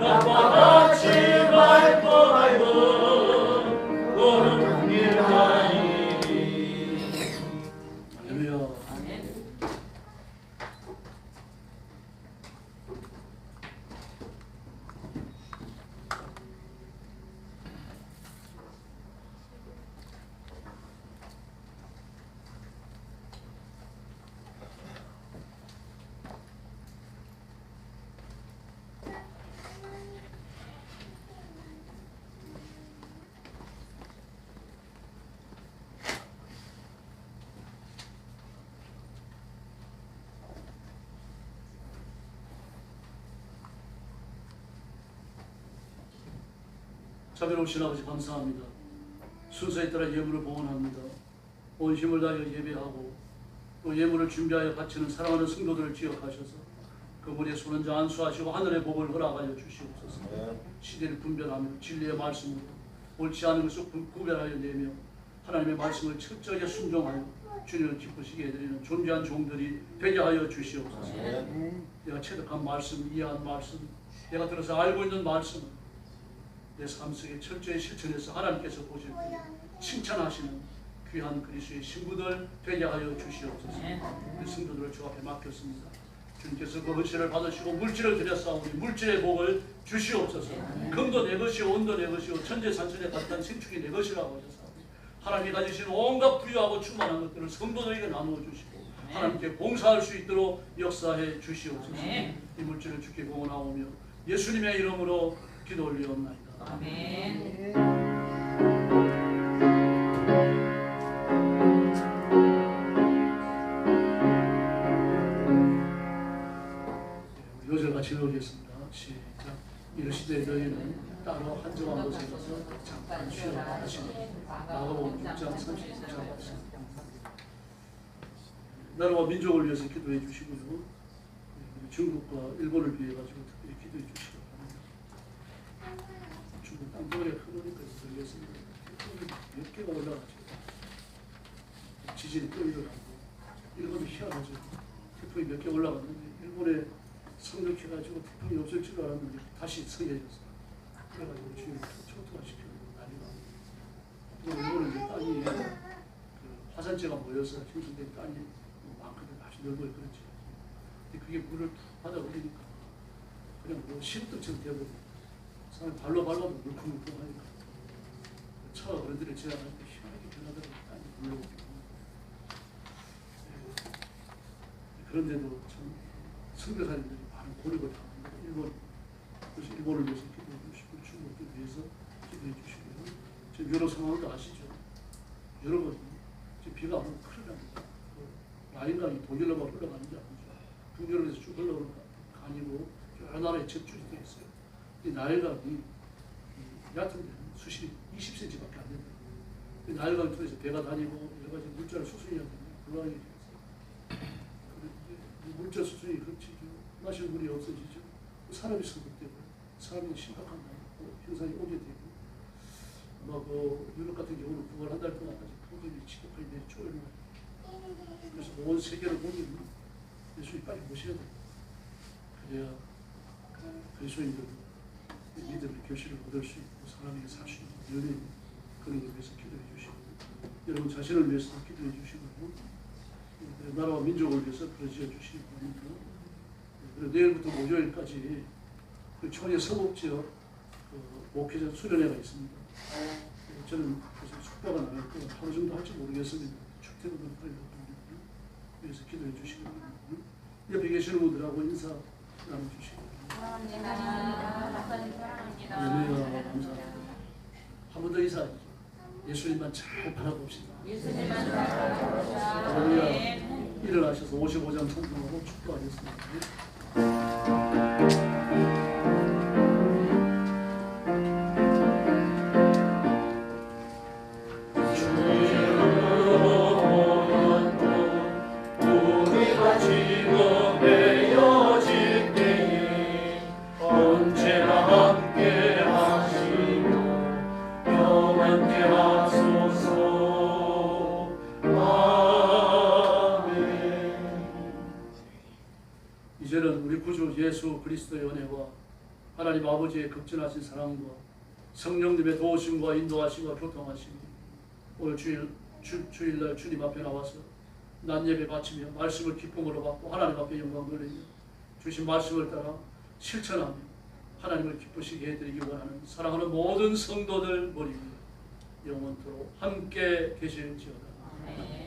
Speaker 3: 나빠같이 말 뻔하여 너는 일하니.
Speaker 1: 할렐루야. 자비로우신 아버지 감사합니다. 순서에 따라 예물을 봉헌합니다. 온 힘을 다하여 예배하고 또 예물을 준비하여 바치는 사랑하는 성도들을 기억하셔서 그물의 손은자 안수하시고 하늘의 복을 허락하여 주시옵소서. 시대를 분별하며 진리의 말씀으로 옳지 않은 것을 구별하여 내며 하나님의 말씀을 철저하게 순종하여 주님을 기쁘시게 해드리는 존귀한 종들이 되게 하여 주시옵소서. 내가 체득한 말씀, 이해한 말씀, 내가 들어서 알고 있는 말씀을 내 삶 속에 철저히 실천해서 하나님께서 보실 때 칭찬하시는 귀한 그리스도의 신부들 되게 하여 주시옵소서. 그 성도들을 주 앞에 맡겼습니다. 주님께서 그 헌신을 받으시고 물질을 드렸사오니 물질의 복을 주시옵소서. 금도 내 것이요 온도 내 것이요 천재산천에 가득한 생축이 내 것이라고 하셨사오니 하나님이 가지신 온갖 부유하고 충만한 것들을 성도들에게 나누어 주시고 하나님께 봉사할 수 있도록 역사해 주시옵소서. 이 물질을 주께 공헌하오며 예수님의 이름으로 기도 올리옵나이다.
Speaker 4: 아멘.
Speaker 1: 요절 같이 읽겠습니다. 시작. 이르시되 너희는 따로 한정한 곳에 가서 잠깐 쉬어라 하시니 마가복음 6장 39절 말씀. 나라와 민족을 위해서 기도해 주시고요. 중국과 일본을 위해 가지고 특별히 기도해 주시기 바랍니다. 중국 땅덩어리가 크니까 들겠습니다. 몇 개가 올라가지고 지진이 또 일어나고 일본이 희한하죠. 태풍이 몇 개 올라갔는데 일본에 성격해가지고 태풍이 없을 줄 알았는데 다시 성해졌어요. 그래가지고 지금 초토화시키고 난리가 나고 일본은 이제 땅이 그 화산재가 모여서 형성된 땅이 많거든. 아주 넓어요. 그렇지. 근데 그게 물을 푹 받아버리니까 그냥 뭐 시럽떡처럼 되어버려요. 사람 발로 밟아도 물컹물컹하니까 차가 그런 데를 지나갈 때 희한하게 변하더라고요. 땅이 물러오고. 그런데도 참 선교사님들이 많은 고립을 당합니다. 그래서 일본을 위해서 기도해 주시고 중국을 위해서 기도해 주시고요. 지금 여러 상황도 아시죠? 여러 번 지금 비가 안 오면 큰일 납니다. 라인강이 독일로만 흘러가는 게 아니죠. 북유럽에서 쭉 흘러오는 강이고 여러 나라에 접촉이 되어 있어요. 이 나일강이 얕은 데는 수심이 20cm밖에 안 됩니다. 이 나일강 통해서 배가 다니고 여러 가지 물자를 수송해야 됩니다. 곤란하게 되어서 물자 수준이 그렇지 마실 물이 없어지죠. 사람이 성급되고 사람이 심각한 현상이 오게 되고 아마 그 유럽 같은 경우는 9월 한 달 동안 아직 폭염이 지독하게 내쫓아요. 그래서 온 세계를 보면 예수님 빨리 모셔야 돼요. 그래야 그리스도인들도 믿음의 교실을 얻을 수 있고 사람에게 살 수 있는 연예인 그런 걸 위해서 기도해 주시고 여러분 자신을 위해서 기도해 주시고 나라와 민족을 위해서 그러지어 주시기 바랍니다. 그리고 내일부터 목요일까지 그 청해 서북지역 목회자 수련회가 있습니다. 저는 그래서 숙박은 안 할 거고 하루 정도 할지 모르겠습니다. 출퇴근을 하려고 합니다. 그래서 기도해 주시기 바랍니다. 옆에 계시는 분들하고 인사 나눠주시기 바랍니다.
Speaker 4: 사랑합니다.
Speaker 1: 감사합니다. 한 번 더 인사하죠. 예수님만 잘 바라봅시다.
Speaker 4: 예수님만 사랑합니다.
Speaker 1: 할렐루야. 일어나셔서 55장 성경하고 축도하겠습니다.
Speaker 3: 우리가 지금 헤어질 때에 언제나 함께 하시며 영원케 하소서. 아멘.
Speaker 1: 이제는 우리 구주 예수 그리스도의 은혜와 하나님 아버지의 극진하신 사랑과 성령님의 도우심과 인도하심과 교통하심이 오늘 주일날 주님 앞에 나와서 난 예배 바치며 말씀을 기쁨으로 받고 하나님 앞에 영광 돌리며 주신 말씀을 따라 실천하며 하나님을 기쁘시게 해드리기 원하는 사랑하는 모든 성도들 머리 위에 영원토록 함께 계실지어다.